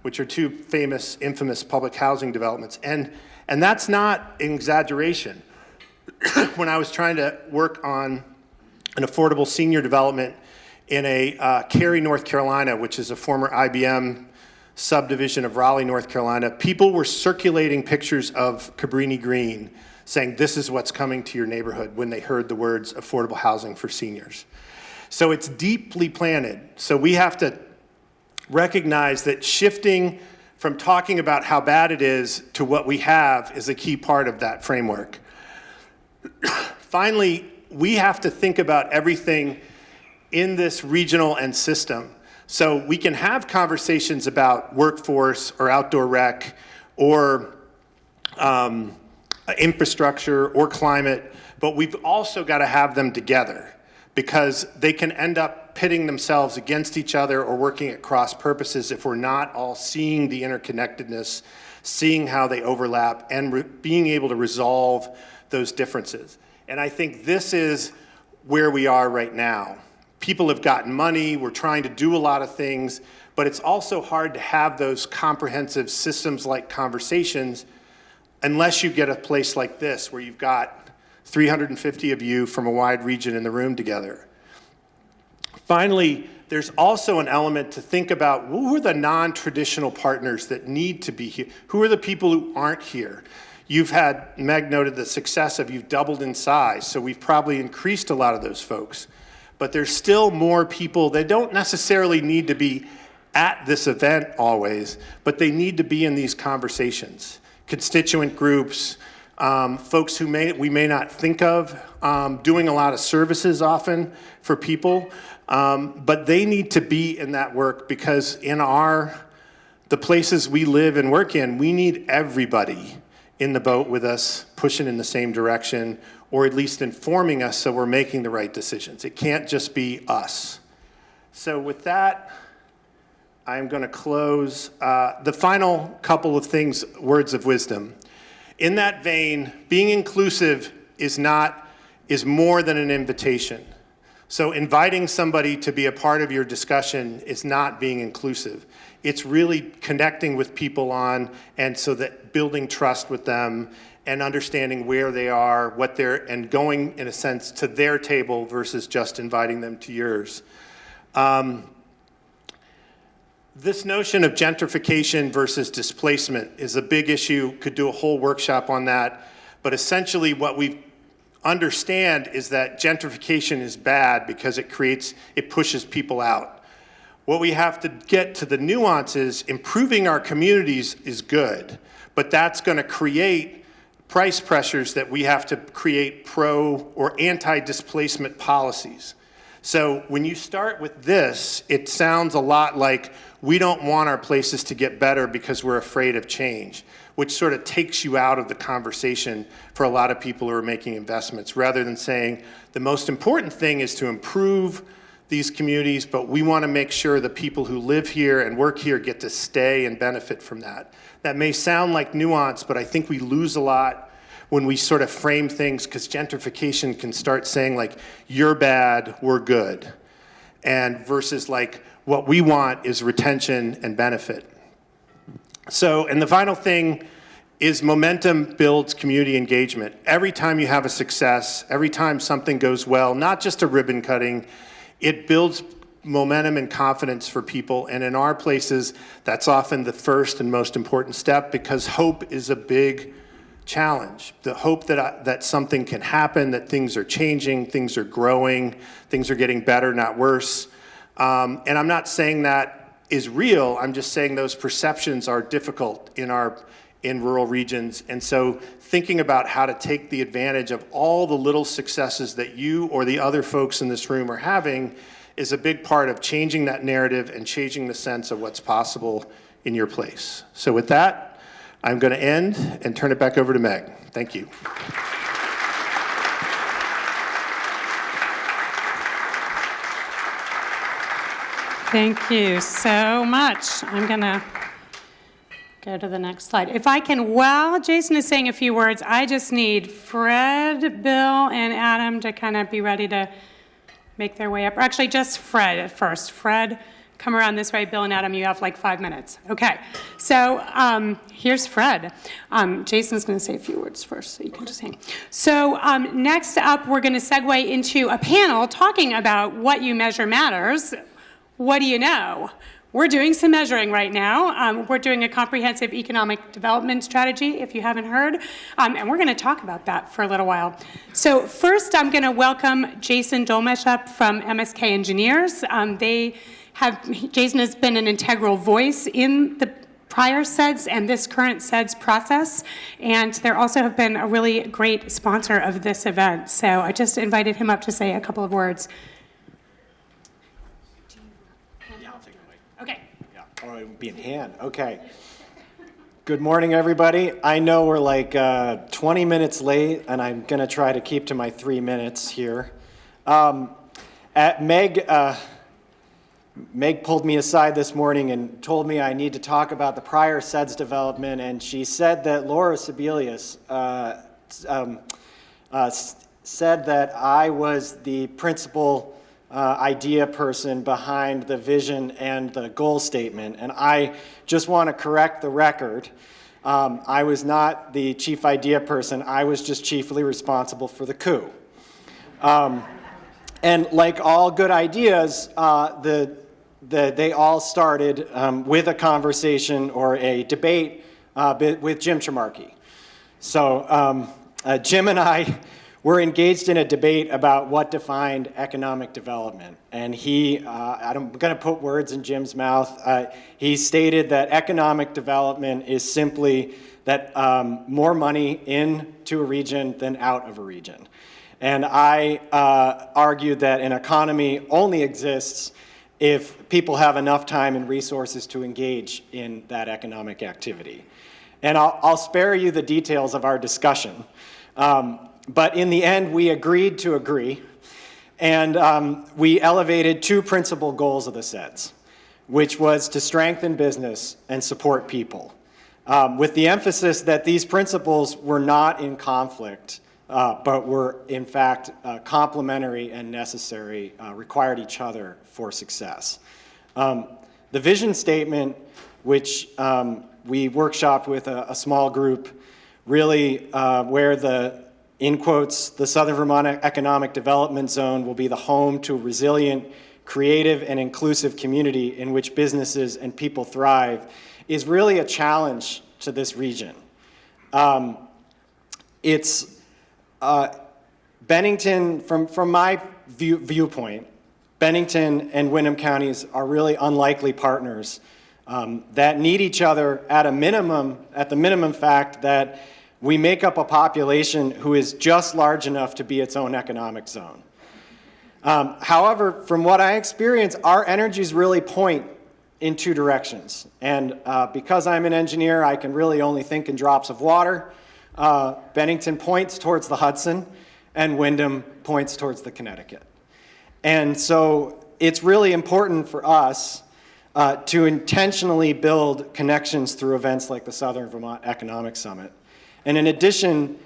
which are two famous, infamous public housing developments. And that's not an exaggeration. When I was trying to work on an affordable senior development in a Cary, North Carolina, which is a former IBM subdivision of Raleigh, North Carolina, people were circulating pictures of Cabrini Green saying, this is what's coming to your neighborhood, when they heard the words affordable housing for seniors. So it's deeply planted. So we have to recognize that shifting from talking about how bad it is to what we have is a key part of that framework. Finally, we have to think about everything in this regional and system. So we can have conversations about workforce or outdoor rec or infrastructure or climate, but we've also got to have them together, because they can end up pitting themselves against each other or working at cross purposes if we're not all seeing the interconnectedness, seeing how they overlap, and being able to resolve those differences. And I think this is where we are right now. People have gotten money, we're trying to do a lot of things, but it's also hard to have those comprehensive systems-like conversations unless you get a place like this where you've got 350 of you from a wide region in the room together. Finally, there's also an element to think about who are the non-traditional partners that need to be here? Who are the people who aren't here? Meg noted the success of you've doubled in size, so we've probably increased a lot of those folks. But there's still more people that don't necessarily need to be at this event always, but they need to be in these conversations. Constituent groups, folks who we may not think of, doing a lot of services often for people, but they need to be in that work, because in the places we live and work in, we need everybody in the boat with us, pushing in the same direction, or at least informing us so we're making the right decisions. It can't just be us. So with that, I'm going to close. The final couple of things, words of wisdom. In that vein, being inclusive is more than an invitation. So inviting somebody to be a part of your discussion is not being inclusive. It's really connecting with people and so that building trust with them and understanding where they are, and going, in a sense, to their table versus just inviting them to yours. This notion of gentrification versus displacement is a big issue. Could do a whole workshop on that. But essentially what we understand is that gentrification is bad because it pushes people out. What we have to get to the nuances, improving our communities is good, but that's going to create price pressures that we have to create pro or anti-displacement policies. So when you start with this, it sounds a lot like we don't want our places to get better because we're afraid of change, which sort of takes you out of the conversation for a lot of people who are making investments, rather than saying the most important thing is to improve these communities, but we want to make sure the people who live here and work here get to stay and benefit from that. That may sound like nuance, but I think we lose a lot when we sort of frame things, because gentrification can start saying like, you're bad, we're good. And versus like, what we want is retention and benefit. So, and the final thing is momentum builds community engagement. Every time you have a success, every time something goes well, not just a ribbon cutting, it builds momentum and confidence for people. And in our places, that's often the first and most important step, because hope is a big challenge. The hope that something can happen, that things are changing, things are growing, things are getting better, not worse. And I'm not saying that is real. I'm just saying those perceptions are difficult in rural regions. And so thinking about how to take the advantage of all the little successes that you or the other folks in this room are having is a big part of changing that narrative and changing the sense of what's possible in your place. So with that, I'm going to end and turn it back over to Meg. Thank you. Thank you so much. I'm going to go to the next slide. If I can, while Jason is saying a few words, I just need Fred, Bill, and Adam to kind of be ready to make their way up. Or actually, just Fred at first. Fred, come around this way. Bill and Adam, you have like 5 minutes. Okay. So here's Fred. Jason's going to say a few words first, so you can just hang. So next up, we're going to segue into a panel talking about what you measure matters. What do you know? We're doing some measuring right now. We're doing a comprehensive economic development strategy, if you haven't heard, and we're going to talk about that for a little while. So first, I'm going to welcome Jason Dolmesh up from MSK Engineers. Jason has been an integral voice in the prior CEDS and this current CEDS process, and they also have been a really great sponsor of this event. So I just invited him up to say a couple of words. Okay. Yeah, oh, it would be in hand. Okay. Good morning, everybody. I know we're like 20 minutes late, and I'm going to try to keep to my 3 minutes here. Meg pulled me aside this morning and told me I need to talk about the prior CEDS development, and she said that Laura Sebelius said that I was the principal idea person behind the vision and the goal statement. And I just want to correct the record. I was not the chief idea person. I was just chiefly responsible for the coup. And like all good ideas, they all started with a conversation or a debate with Jim Trimarchi. So Jim and I were engaged in a debate about what defined economic development. And I'm going to put words in Jim's mouth. He stated that economic development is simply that more money into a region than out of a region. And I argued that an economy only exists if people have enough time and resources to engage in that economic activity. And I'll spare you the details of our discussion. But in the end, we agreed to agree, and we elevated two principal goals of the CEDS, which was to strengthen business and support people. with the emphasis that these principles were not in conflict, but were in fact complementary and necessary, required each other for success. The vision statement, which we workshopped with a small group, really where the, in quotes, the Southern Vermont Economic Development Zone will be the home to a resilient, creative, and inclusive community in which businesses and people thrive, is really a challenge to this region. It's Bennington, from my viewpoint, Bennington and Windham counties are really unlikely partners that need each other at the minimum fact that we make up a population who is just large enough to be its own economic zone. However, from what I experience, our energies really point in two directions. And because I'm an engineer, I can really only think in drops of water. Bennington points towards the Hudson, and Windham points towards the Connecticut. And so it's really important for us to intentionally build connections through events like the Southern Vermont Economic Summit. And in addition,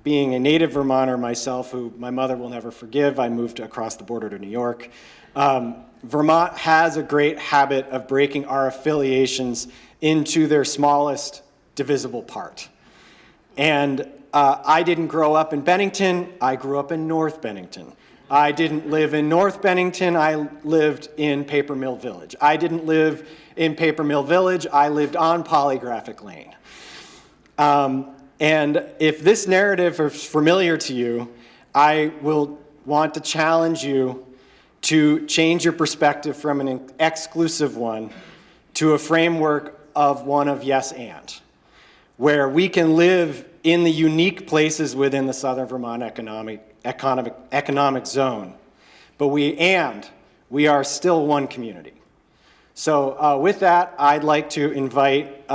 being a native Vermonter myself, who my mother will never forgive, I moved across the border to New York. Vermont has a great habit of breaking our affiliations into their smallest divisible part. And I didn't grow up in Bennington, I grew up in North Bennington. I didn't live in North Bennington, I lived in Paper Mill Village. I didn't live in Paper Mill Village, I lived on Polygraphic Lane. And if this narrative is familiar to you, I will want to challenge you to change your perspective from an exclusive one to a framework of one of yes and, where we can live in the unique places within the Southern Vermont economic zone, but we are still one community. So with that, I'd like to invite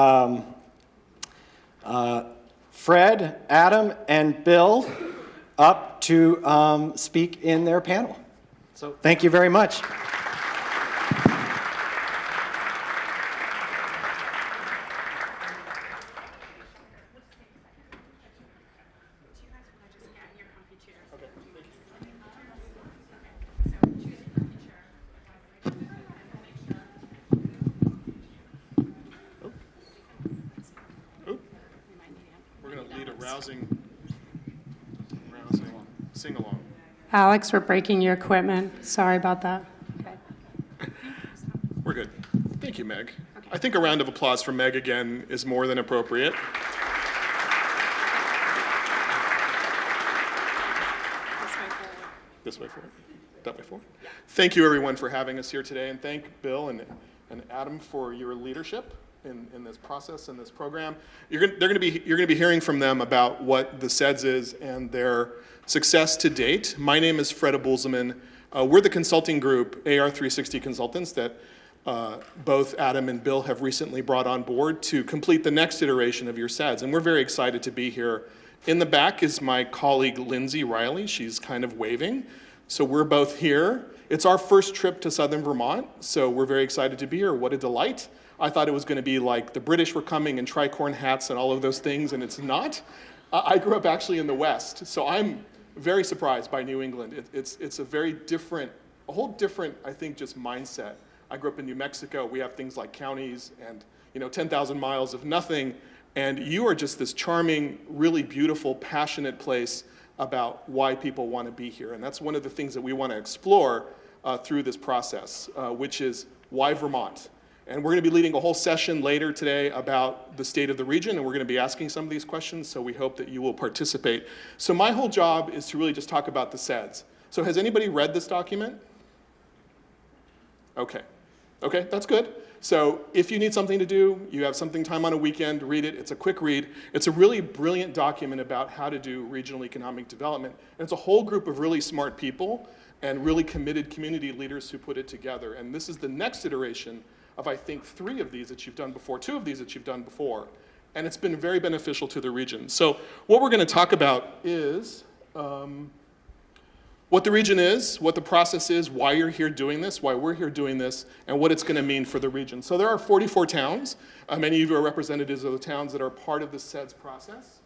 Fred, Adam, and Bill up to speak in their panel. So thank you very much. Rousing sing-along. Alex, we're breaking your equipment. Sorry about that. Okay. We're good. Thank you, Meg. Okay. I think a round of applause for Meg again is more than appropriate. This way forward. That way forward. Yeah. Thank you, everyone, for having us here today, and thank Bill and Adam for your leadership in this process and this program. You're going to be hearing from them about what the CEDS is and their success to date. My name is Fred Abulzeman. We're the consulting group, AR360 Consultants, that both Adam and Bill have recently brought on board to complete the next iteration of your CEDS, and we're very excited to be here. In the back is my colleague Lindsay Riley. She's kind of waving. So we're both here. It's our first trip to Southern Vermont, so we're very excited to be here. What a delight. I thought it was going to be like the British were coming in tricorn hats and all of those things, and it's not. I grew up actually in the West, so I'm very surprised by New England. It's a very different, a whole different, I think, just mindset. I grew up in New Mexico. We have things like counties and 10,000 miles of nothing, and you are just this charming, really beautiful, passionate place about why people want to be here, and that's one of the things that we want to explore through this process, which is why Vermont? And we're going to be leading a whole session later today about the state of the region, and we're going to be asking some of these questions, so we hope that you will participate. So my whole job is to really just talk about the CEDS. So has anybody read this document? Okay, that's good. So if you need something to do, you have time on a weekend, read it. It's a quick read. It's a really brilliant document about how to do regional economic development. And it's a whole group of really smart people and really committed community leaders who put it together. And this is the next iteration of, I think, 3 of these that you've done before, 2 of these that you've done before. And it's been very beneficial to the region. So what we're going to talk about is what the region is, what the process is, why you're here doing this, why we're here doing this, and what it's going to mean for the region. So there are 44 towns. Many of you are representatives of the towns that are part of the CEDS process.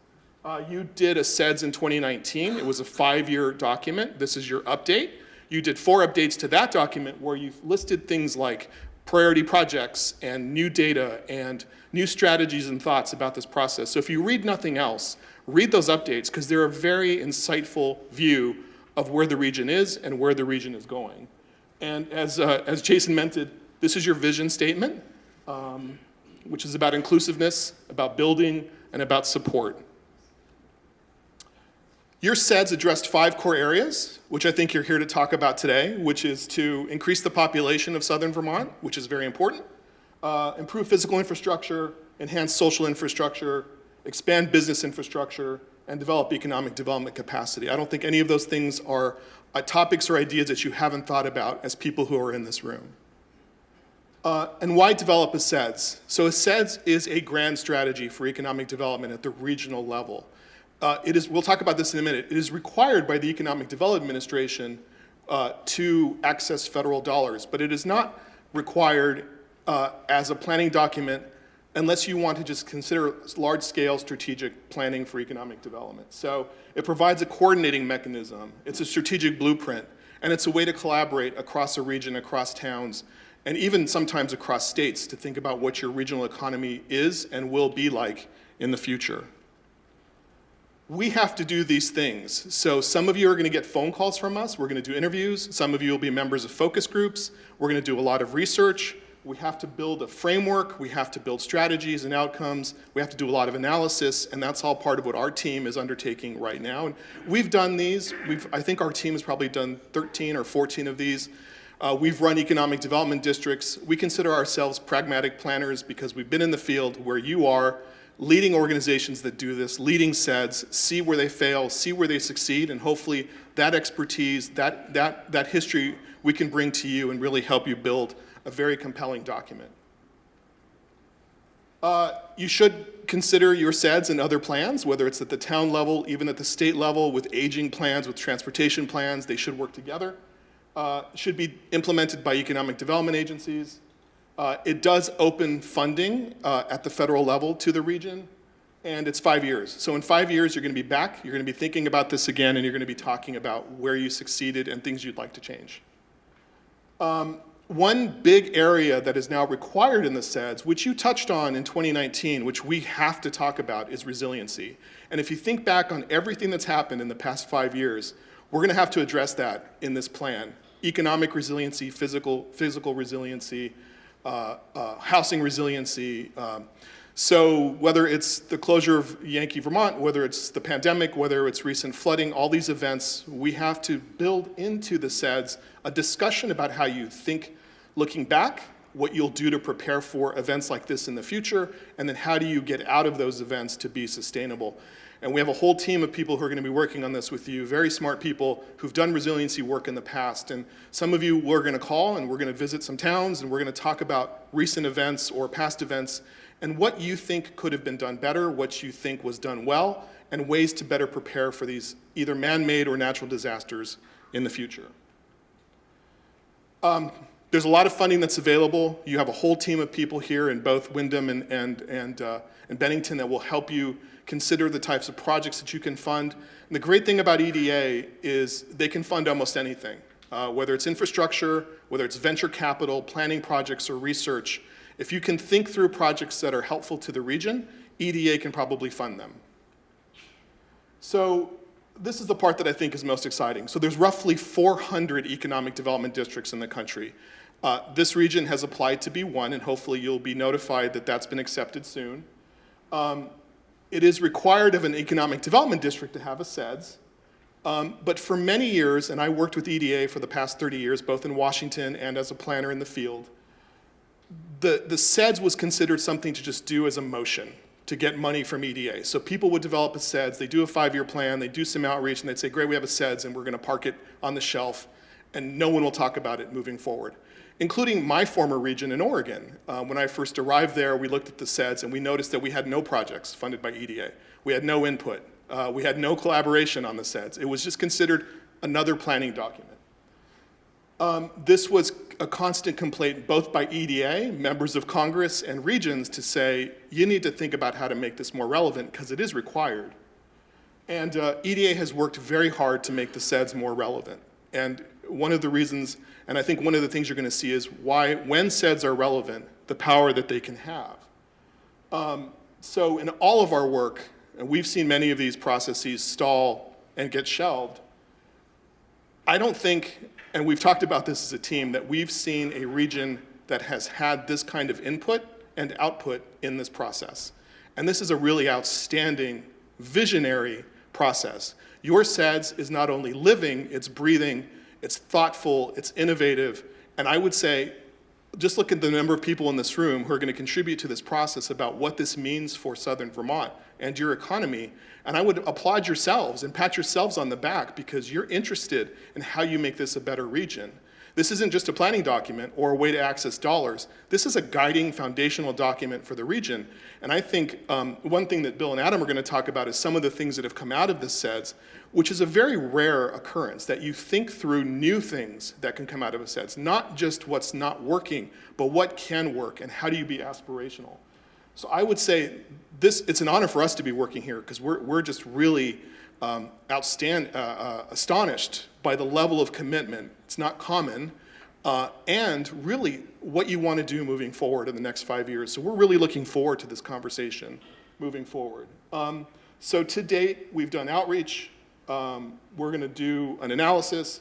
You did a CEDS in 2019. It was a 5-year document. This is your update. You did 4 updates to that document where you've listed things like priority projects and new data and new strategies and thoughts about this process. So if you read nothing else, read those updates because they're a very insightful view of where the region is and where the region is going. And as Jason mentioned, this is your vision statement, which is about inclusiveness, about building, and about support. Your CEDS addressed 5 core areas, which I think you're here to talk about today, which is to increase the population of southern Vermont, which is very important, improve physical infrastructure, enhance social infrastructure, expand business infrastructure, and develop economic development capacity. I don't think any of those things are topics or ideas that you haven't thought about as people who are in this room. And why develop a CEDS? So a CEDS is a grand strategy for economic development at the regional level. We'll talk about this in a minute. It is required by the Economic Development Administration to access federal dollars, but it is not required as a planning document unless you want to just consider large-scale strategic planning for economic development. So it provides a coordinating mechanism, it's a strategic blueprint, and it's a way to collaborate across a region, across towns, and even sometimes across states to think about what your regional economy is and will be like in the future. We have to do these things. So some of you are going to get phone calls from us. We're going to do interviews. Some of you will be members of focus groups. We're going to do a lot of research. We have to build a framework. We have to build strategies and outcomes. We have to do a lot of analysis, and that's all part of what our team is undertaking right now. And we've done these. I think our team has probably done 13 or 14 of these. We've run economic development districts. We consider ourselves pragmatic planners because we've been in the field where you are, leading organizations that do this, leading CEDS, see where they fail, see where they succeed, and hopefully that expertise, that history we can bring to you and really help you build a very compelling document. You should consider your CEDS and other plans, whether it's at the town level, even at the state level, with aging plans, with transportation plans. They should work together. Should be implemented by economic development agencies. It does open funding at the federal level to the region, and it's 5 years. So in 5 years, you're going to be back, you're going to be thinking about this again, and you're going to be talking about where you succeeded and things you'd like to change. One big area that is now required in the CEDS, which you touched on in 2019, which we have to talk about, is resiliency. And if you think back on everything that's happened in the past 5 years, we're going to have to address that in this plan. Economic resiliency, physical resiliency, housing resiliency. So whether it's the closure of Yankee, Vermont, whether it's the pandemic, whether it's recent flooding, all these events, we have to build into the CEDS a discussion about how you think looking back, what you'll do to prepare for events like this in the future, and then how do you get out of those events to be sustainable. And we have a whole team of people who are going to be working on this with you, very smart people who've done resiliency work in the past. And some of you we're going to call and we're going to visit some towns and we're going to talk about recent events or past events and what you think could have been done better, what you think was done well, and ways to better prepare for these either man-made or natural disasters in the future. There's a lot of funding that's available. You have a whole team of people here in both Windham and Bennington that will help you consider the types of projects that you can fund. And the great thing about EDA is they can fund almost anything, whether it's infrastructure, whether it's venture capital, planning projects, or research. If you can think through projects that are helpful to the region, EDA can probably fund them. So this is the part that I think is most exciting. So there's roughly 400 economic development districts in the country. This region has applied to be one, and hopefully you'll be notified that that's been accepted soon. It is required of an economic development district to have a CEDS, but for many years, and I worked with EDA for the past 30 years, both in Washington and as a planner in the field, the CEDS was considered something to just do as a motion to get money from EDA. So people would develop a CEDS, they do a 5-year plan, they do some outreach, and they'd say, great, we have a CEDS, and we're going to park it on the shelf, and no one will talk about it moving forward, including my former region in Oregon. When I first arrived there, we looked at the CEDS, and we noticed that we had no projects funded by EDA. We had no input. We had no collaboration on the CEDS. It was just considered another planning document. This was a constant complaint both by EDA, members of Congress, and regions to say, you need to think about how to make this more relevant because it is required. And EDA has worked very hard to make the CEDS more relevant. And one of the reasons, and I think one of the things you're going to see is why, when CEDS are relevant, the power that they can have. So in all of our work, and we've seen many of these processes stall and get shelved, I don't think, and we've talked about this as a team, that we've seen a region that has had this kind of input and output in this process. And this is a really outstanding, visionary process. Your CEDS is not only living, it's breathing, it's thoughtful, it's innovative, and I would say, just look at the number of people in this room who are going to contribute to this process about what this means for Southern Vermont and your economy. And I would applaud yourselves and pat yourselves on the back because you're interested in how you make this a better region. This isn't just a planning document or a way to access dollars. This is a guiding foundational document for the region. And I think one thing that Bill and Adam are going to talk about is some of the things that have come out of this CEDS, which is a very rare occurrence, that you think through new things that can come out of a CEDS, not just what's not working, but what can work and how do you be aspirational. So I would say it's an honor for us to be working here because we're just really astonished by the level of commitment. It's not common, and really what you want to do moving forward in the next 5 years. So we're really looking forward to this conversation moving forward. So to date, we've done outreach. We're going to do an analysis,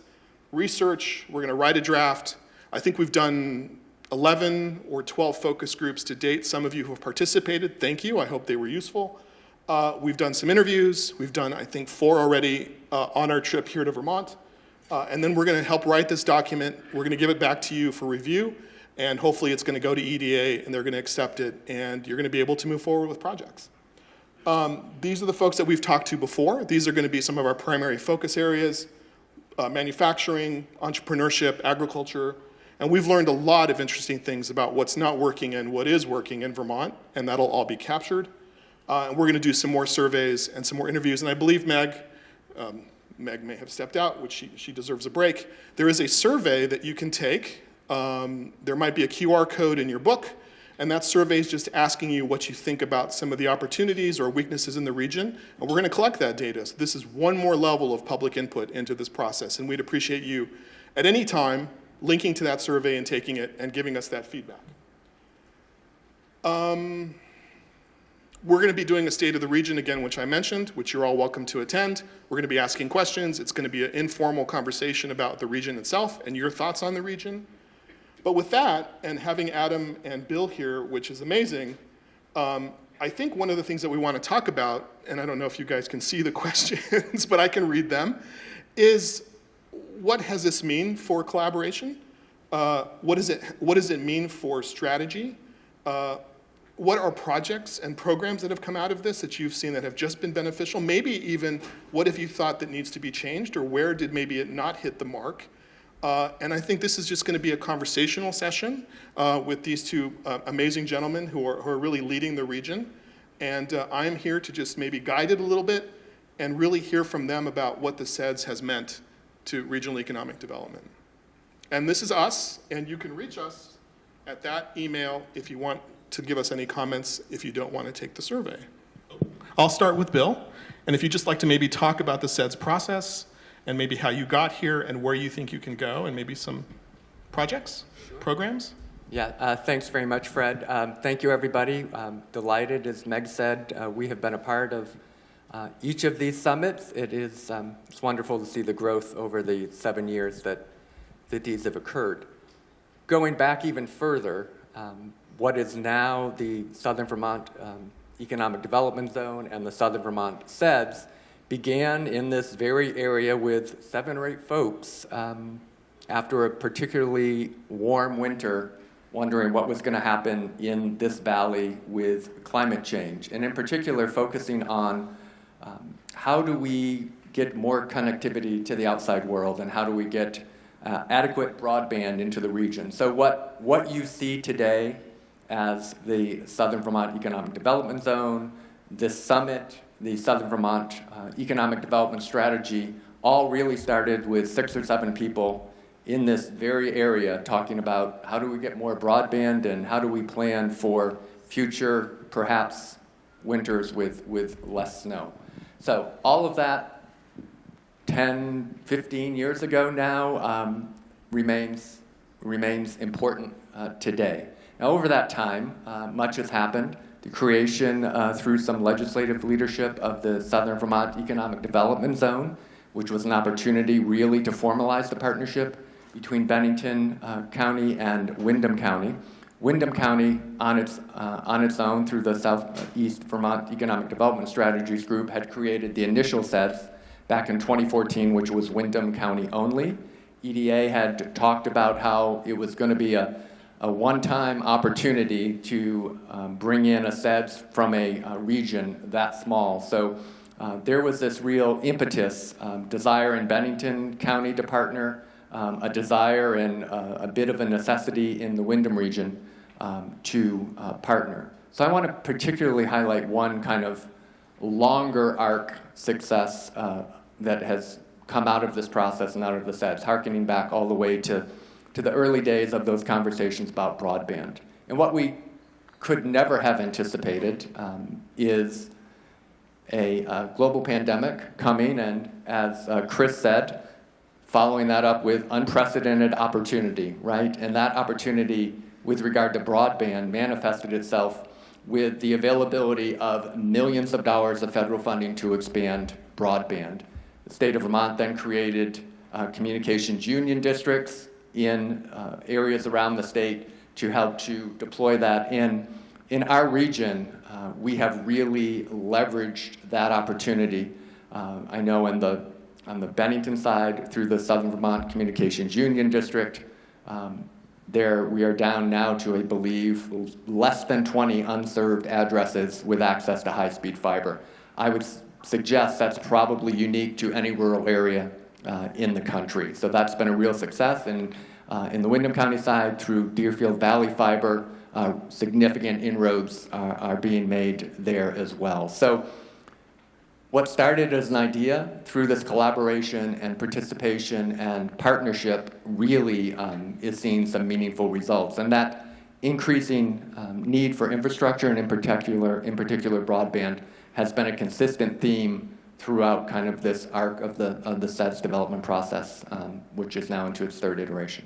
research. We're going to write a draft. I think we've done 11 or 12 focus groups to date. Some of you who have participated, thank you. I hope they were useful. We've done some interviews. We've done, I think, 4 already on our trip here to Vermont. And then we're going to help write this document. We're going to give it back to you for review. And hopefully it's going to go to EDA, and they're going to accept it. And you're going to be able to move forward with projects. These are the folks that we've talked to before. These are going to be some of our primary focus areas: manufacturing, entrepreneurship, agriculture. And we've learned a lot of interesting things about what's not working and what is working in Vermont, and that'll all be captured. And we're going to do some more surveys and some more interviews. And I believe Meg may have stepped out, which she deserves a break. There is a survey that you can take. There might be a QR code in your book, and that survey is just asking you what you think about some of the opportunities or weaknesses in the region. And we're going to collect that data. So this is one more level of public input into this process, and we'd appreciate you at any time linking to that survey and taking it and giving us that feedback. We're going to be doing a State of the Region again, which I mentioned, which you're all welcome to attend. We're going to be asking questions. It's going to be an informal conversation about the region itself and your thoughts on the region. But with that, and having Adam and Bill here, which is amazing, I think one of the things that we want to talk about, and I don't know if you guys can see the questions, but I can read them, is what does this mean for collaboration? What does it mean for strategy? What are projects and programs that have come out of this that you've seen that have just been beneficial? Maybe even what have you thought that needs to be changed, or where did maybe it not hit the mark? And I think this is just going to be a conversational session with these two amazing gentlemen who are really leading the region. And I'm here to just maybe guide it a little bit and really hear from them about what the CEDS has meant to regional economic development. And this is us, and you can reach us at that email if you want to give us any comments if you don't want to take the survey. I'll start with Bill, and if you'd just like to maybe talk about the CEDS process and maybe how you got here and where you think you can go and maybe some projects, programs. Yeah, thanks very much, Fred. Thank you, everybody. Delighted, as Meg said, we have been a part of each of these summits. It's wonderful to see the growth over the 7 years that these have occurred. Going back even further, what is now the Southern Vermont Economic Development Zone and the Southern Vermont CEDS began in this very area with 7 or 8 folks after a particularly warm winter, wondering what was going to happen in this valley with climate change, and in particular focusing on how do we get more connectivity to the outside world, and how do we get adequate broadband into the region. So what you see today as the Southern Vermont Economic Development Zone, this summit, the Southern Vermont Economic Development Strategy, all really started with 6 or 7 people in this very area talking about how do we get more broadband and how do we plan for future, perhaps, winters with less snow. So all of that 10, 15 years ago now remains important today. Now, over that time, much has happened. The creation through some legislative leadership of the Southern Vermont Economic Development Zone, which was an opportunity really to formalize the partnership between Bennington County and Windham County. Windham County, on its own, through the Southeast Vermont Economic Development Strategies Group, had created the initial CEDS back in 2014, which was Windham County only. EDA had talked about how it was going to be a one-time opportunity to bring in a CEDS from a region that small. So there was this real impetus, desire in Bennington County to partner, a desire and a bit of a necessity in the Windham region to partner. So I want to particularly highlight one kind of longer arc success that has come out of this process and out of the CEDS, harkening back all the way to the early days of those conversations about broadband. And what we could never have anticipated is a global pandemic coming, and as Chris said, following that up with unprecedented opportunity, right? And that opportunity with regard to broadband manifested itself with the availability of millions of dollars of federal funding to expand broadband. The state of Vermont then created communications union districts in areas around the state to help to deploy that. In our region, we have really leveraged that opportunity. I know on the Bennington side, through the Southern Vermont Communications Union District, there we are down now to, I believe, less than 20 unserved addresses with access to high-speed fiber. I would suggest that's probably unique to any rural area in the country. So that's been a real success. And in the Windham County side, through Deerfield Valley Fiber, significant inroads are being made there as well. So what started as an idea through this collaboration and participation and partnership really is seeing some meaningful results. And that increasing need for infrastructure, and in particular broadband, has been a consistent theme throughout kind of this arc of the CEDS development process, which is now into its 3rd iteration.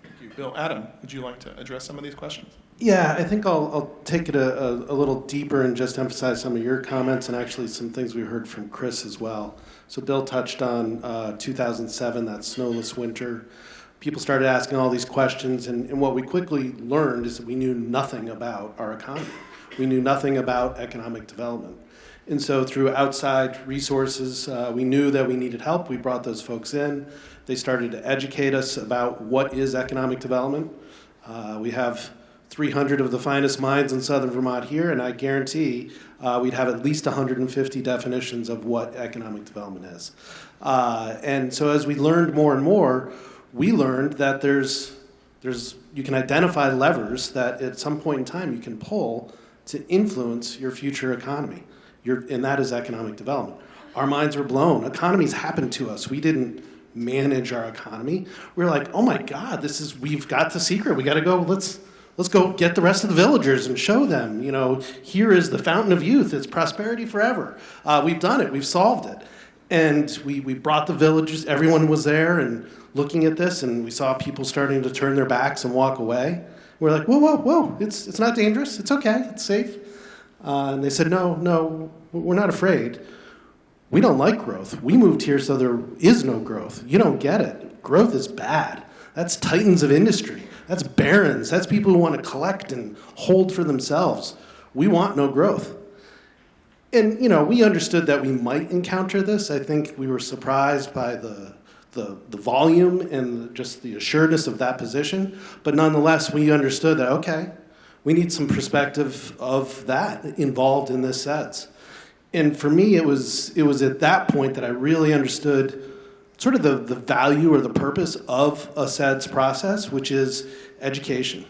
Thank you. Bill, Adam, would you like to address some of these questions? Yeah, I think I'll take it a little deeper and just emphasize some of your comments and actually some things we heard from Chris as well. So Bill touched on 2007, that snowless winter. People started asking all these questions, and what we quickly learned is that we knew nothing about our economy. We knew nothing about economic development. And so through outside resources, we knew that we needed help. We brought those folks in. They started to educate us about what is economic development. We have 300 of the finest minds in Southern Vermont here, and I guarantee we'd have at least 150 definitions of what economic development is. And so as we learned more and more, we learned that you can identify levers that at some point in time you can pull to influence your future economy, and that is economic development. Our minds were blown. Economies happened to us. We didn't manage our economy. We were like, oh my God, we've got the secret. We got to go, let's go get the rest of the villagers and show them, here is the fountain of youth. It's prosperity forever. We've done it. We've solved it. And we brought the villagers. Everyone was there and looking at this, and we saw people starting to turn their backs and walk away. We're like, whoa, it's not dangerous. It's okay. It's safe. And they said, no, we're not afraid. We don't like growth. We moved here so there is no growth. You don't get it. Growth is bad. That's titans of industry. That's barons. That's people who want to collect and hold for themselves. We want no growth. And, we understood that we might encounter this. I think we were surprised by the volume and just the assuredness of that position. But nonetheless, we understood that, okay, we need some perspective of that involved in this CEDS. And for me, it was at that point that I really understood sort of the value or the purpose of a CEDS process, which is education.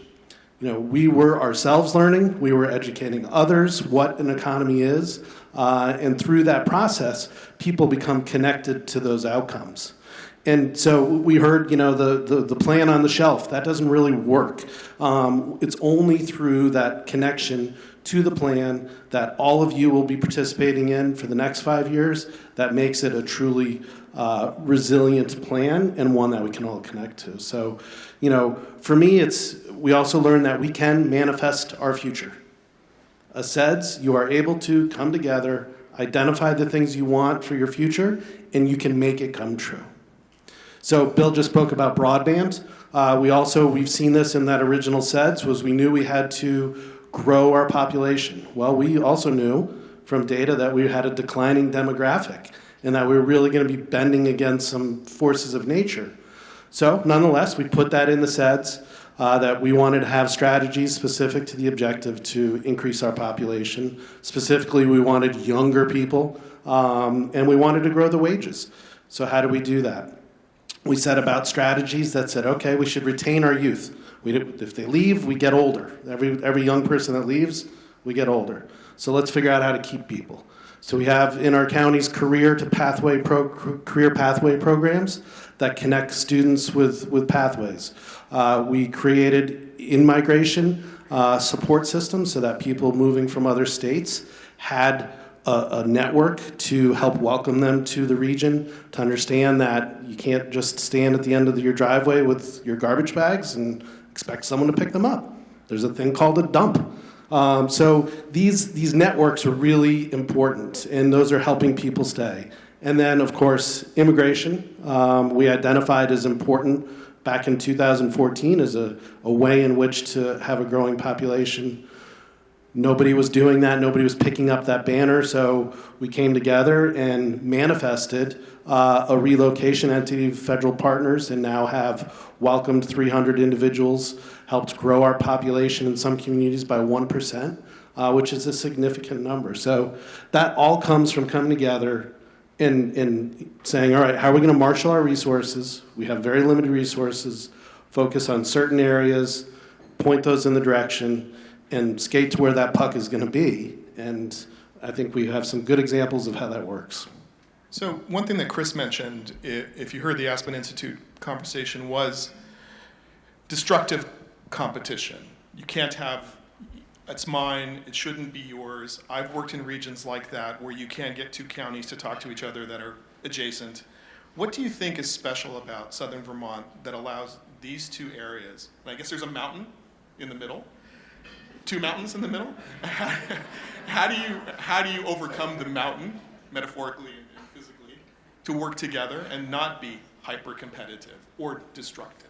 We were ourselves learning, we were educating others what an economy is, And through that process, people become connected to those outcomes. And so we heard, the plan on the shelf, that doesn't really work. It's only through that connection to the plan that all of you will be participating in for the next 5 years that makes it a truly resilient plan and one that we can all connect to. So, for me, we also learned that we can manifest our future. As CEDS, you are able to come together, identify the things you want for your future, and you can make it come true. So Bill just spoke about broadband. We've seen this in that original CEDS, was we knew we had to grow our population. Well, we also knew from data that we had a declining demographic and that we were really going to be bending against some forces of nature. So nonetheless, we put that in the CEDS, that we wanted to have strategies specific to the objective to increase our population. Specifically, we wanted younger people, and we wanted to grow the wages. So how do we do that? We set about strategies that said, okay, we should retain our youth. If they leave, we get older. Every young person that leaves, we get older. So let's figure out how to keep people. So we have in our counties career pathway programs that connect students with pathways. We created in-migration support systems so that people moving from other states had a network to help welcome them to the region, to understand that you can't just stand at the end of your driveway with your garbage bags and expect someone to pick them up. There's a thing called a dump. So these networks are really important, and those are helping people stay. And then, of course, immigration, we identified as important back in 2014 as a way in which to have a growing population. Nobody was doing that. Nobody was picking up that banner. So we came together and manifested a relocation entity of federal partners and now have welcomed 300 individuals, helped grow our population in some communities by 1%, which is a significant number. So that all comes from coming together and saying, all right, how are we going to marshal our resources? We have very limited resources, focus on certain areas, point those in the direction, and skate to where that puck is going to be. And I think we have some good examples of how that works. So one thing that Chris mentioned, if you heard the Aspen Institute conversation, was destructive competition. You can't have, it's mine, it shouldn't be yours. I've worked in regions like that where you can't get two counties to talk to each other that are adjacent. What do you think is special about southern Vermont that allows these two areas? I guess there's a mountain in the middle. Two mountains in the middle? How do you overcome the mountain, metaphorically and physically, to work together and not be hyper-competitive or destructive?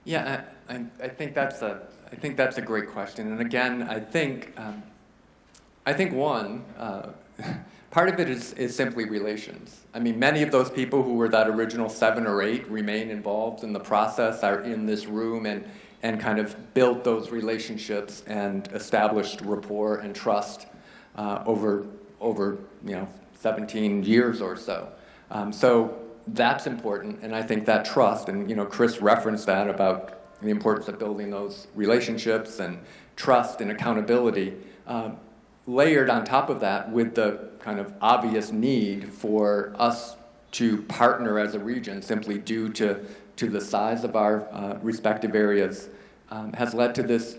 Yeah, I think that's a great question. And again, I think one part of it is simply relations. I mean, many of those people who were that original 7 or 8 remain involved in the process, are in this room and kind of built those relationships and established rapport and trust over 17 years or so. So that's important, and I think that trust, and Chris referenced that about the importance of building those relationships and trust and accountability, layered on top of that with the kind of obvious need for us to partner as a region simply due to the size of our respective areas, has led to this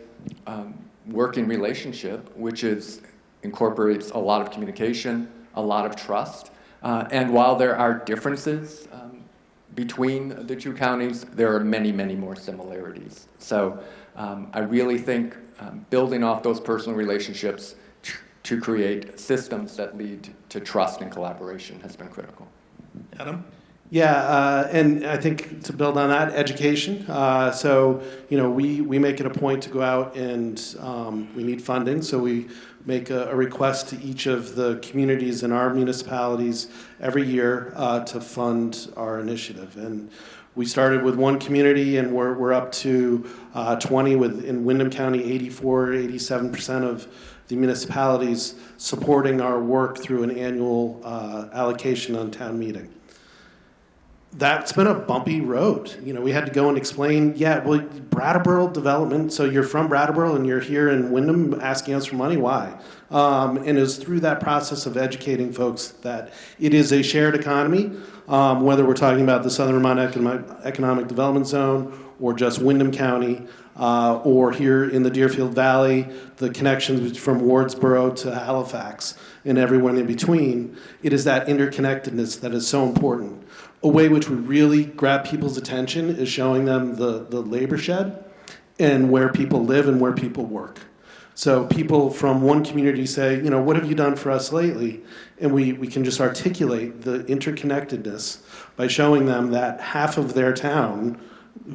working relationship, which incorporates a lot of communication, a lot of trust. And while there are differences between the two counties, there are many, many more similarities. So I really think building off those personal relationships to create systems that lead to trust and collaboration has been critical. Adam? Yeah, and I think to build on that, education. So, we make it a point to go out and we need funding. So we make a request to each of the communities in our municipalities every year to fund our initiative. And we started with one community, and we're up to 20 in Windham County, 87% of the municipalities supporting our work through an annual allocation on town meeting. that's been a bumpy road. You know, we had to go and explain, yeah, well, Brattleboro development, so you're from Brattleboro and you're here in Wyndham asking us for money, why? And it was through that process of educating folks that it is a shared economy, whether we're talking about the Southern Vermont Economic Development Zone or just Wyndham County, or here in the Deerfield Valley, the connections from Wardsboro to Halifax and everyone in between. It is that interconnectedness that is so important. A way which would really grab people's attention is showing them the labor shed and where people live and where people work. So people from one community say, you know, what have you done for us lately? And we can just articulate the interconnectedness by showing them that half of their town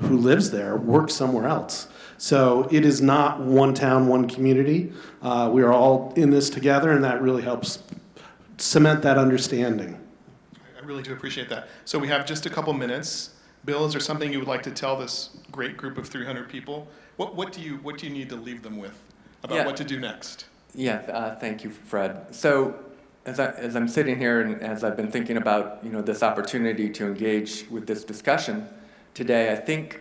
who lives there works somewhere else. So it is not one town, one community. We are all in this together, and that really helps cement that understanding. I really do appreciate that. So we have just a couple minutes. Bill, is there something you would like to tell this great group of 300 people? What do you need to leave them with about what to do next? Yeah, thank you, Fred. So as I'm sitting here and as I've been thinking about this opportunity to engage with this discussion today, I think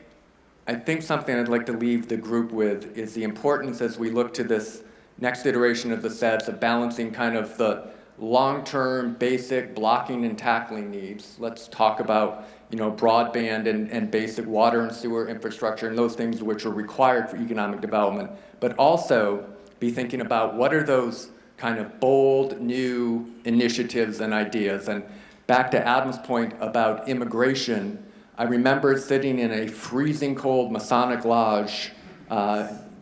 something I'd like to leave the group with is the importance as we look to this next iteration of the CEDS of balancing kind of the long-term basic blocking and tackling needs. Let's talk about broadband and basic water and sewer infrastructure and those things which are required for economic development, but also be thinking about what are those kind of bold new initiatives and ideas. And back to Adam's point about immigration, I remember sitting in a freezing cold Masonic lodge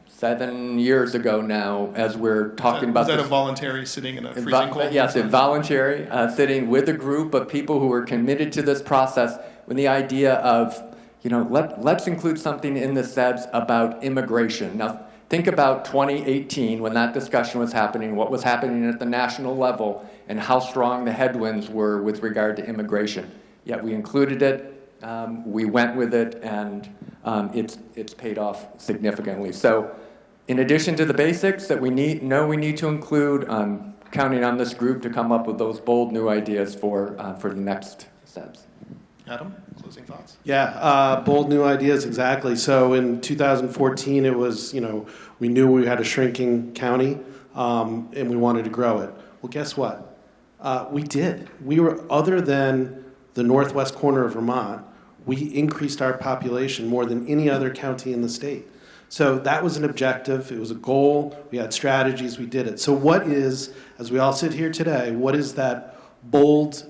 7 years ago now, as we're talking about. Was that a voluntary sitting in a freezing cold? Yes, a voluntary sitting with a group of people who were committed to this process with the idea of, let's include something in the CEDS about immigration. Now, think about 2018 when that discussion was happening, what was happening at the national level, and how strong the headwinds were with regard to immigration. Yet we included it. We went with it, and it's paid off significantly. So, in addition to the basics that we need to include, I'm counting on this group to come up with those bold new ideas for the next steps. Adam, closing thoughts? Yeah, bold new ideas, exactly. So in 2014, it was, we knew we had a shrinking county, and we wanted to grow it. Well, guess what? We did. We were, other than the northwest corner of Vermont, we increased our population more than any other county in the state. So that was an objective. It was a goal. We had strategies. We did it. So what is, as we all sit here today, what is that bold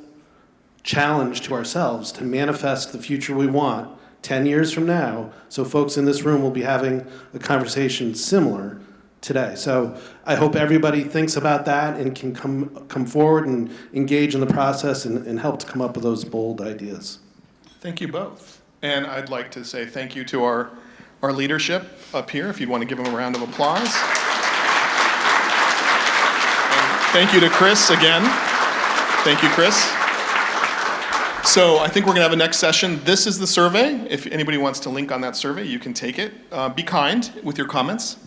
challenge to ourselves to manifest the future we want 10 years from now, so folks in this room will be having a conversation similar today. So I hope everybody thinks about that and can come forward and engage in the process and help to come up with those bold ideas. Thank you both. And I'd like to say thank you to our leadership up here, if you'd want to give them a round of applause. And thank you to Chris again. Thank you, Chris. So I think we're going to have a next session. This is the survey. If anybody wants to link on that survey, you can take it. Be kind with your comments,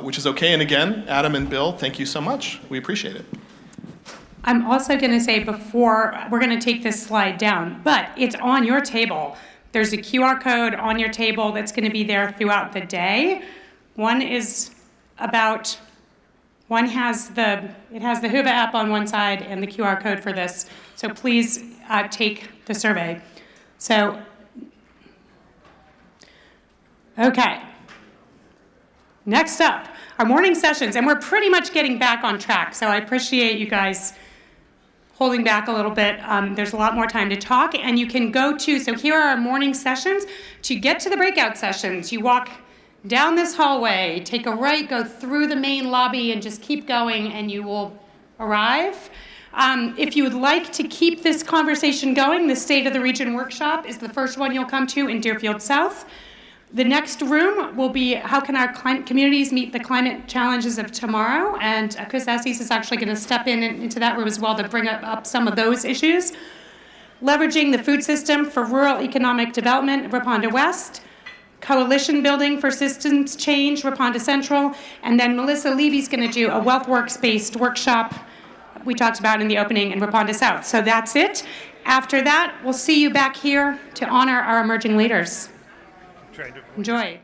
which is okay. And again, Adam and Bill, thank you so much. We appreciate it. I'm also going to say before, we're going to take this slide down, but it's on your table. There's a QR code on your table that's going to be there throughout the day. One has the Whova app on one side and the QR code for this. So please take the survey. So, okay. Next up, our morning sessions, and we're pretty much getting back on track. So I appreciate you guys holding back a little bit. There's a lot more time to talk, and you can go to, so here are our morning sessions. To get to the breakout sessions, you walk down this hallway, take a right, go through the main lobby, and just keep going, and you will arrive. If you would like to keep this conversation going, the State of the Region workshop is the first one you'll come to in Deerfield South. The next room will be how can our communities meet the climate challenges of tomorrow, and Chris Estes is actually going to step into that room as well to bring up some of those issues. Leveraging the food system for rural economic development, Raponda West. Coalition building for systems change, Raponda Central. And then Melissa Levy's going to do a wealth works-based workshop we talked about in the opening in Raponda South. So that's it. After that, we'll see you back here to honor our emerging leaders. Enjoy.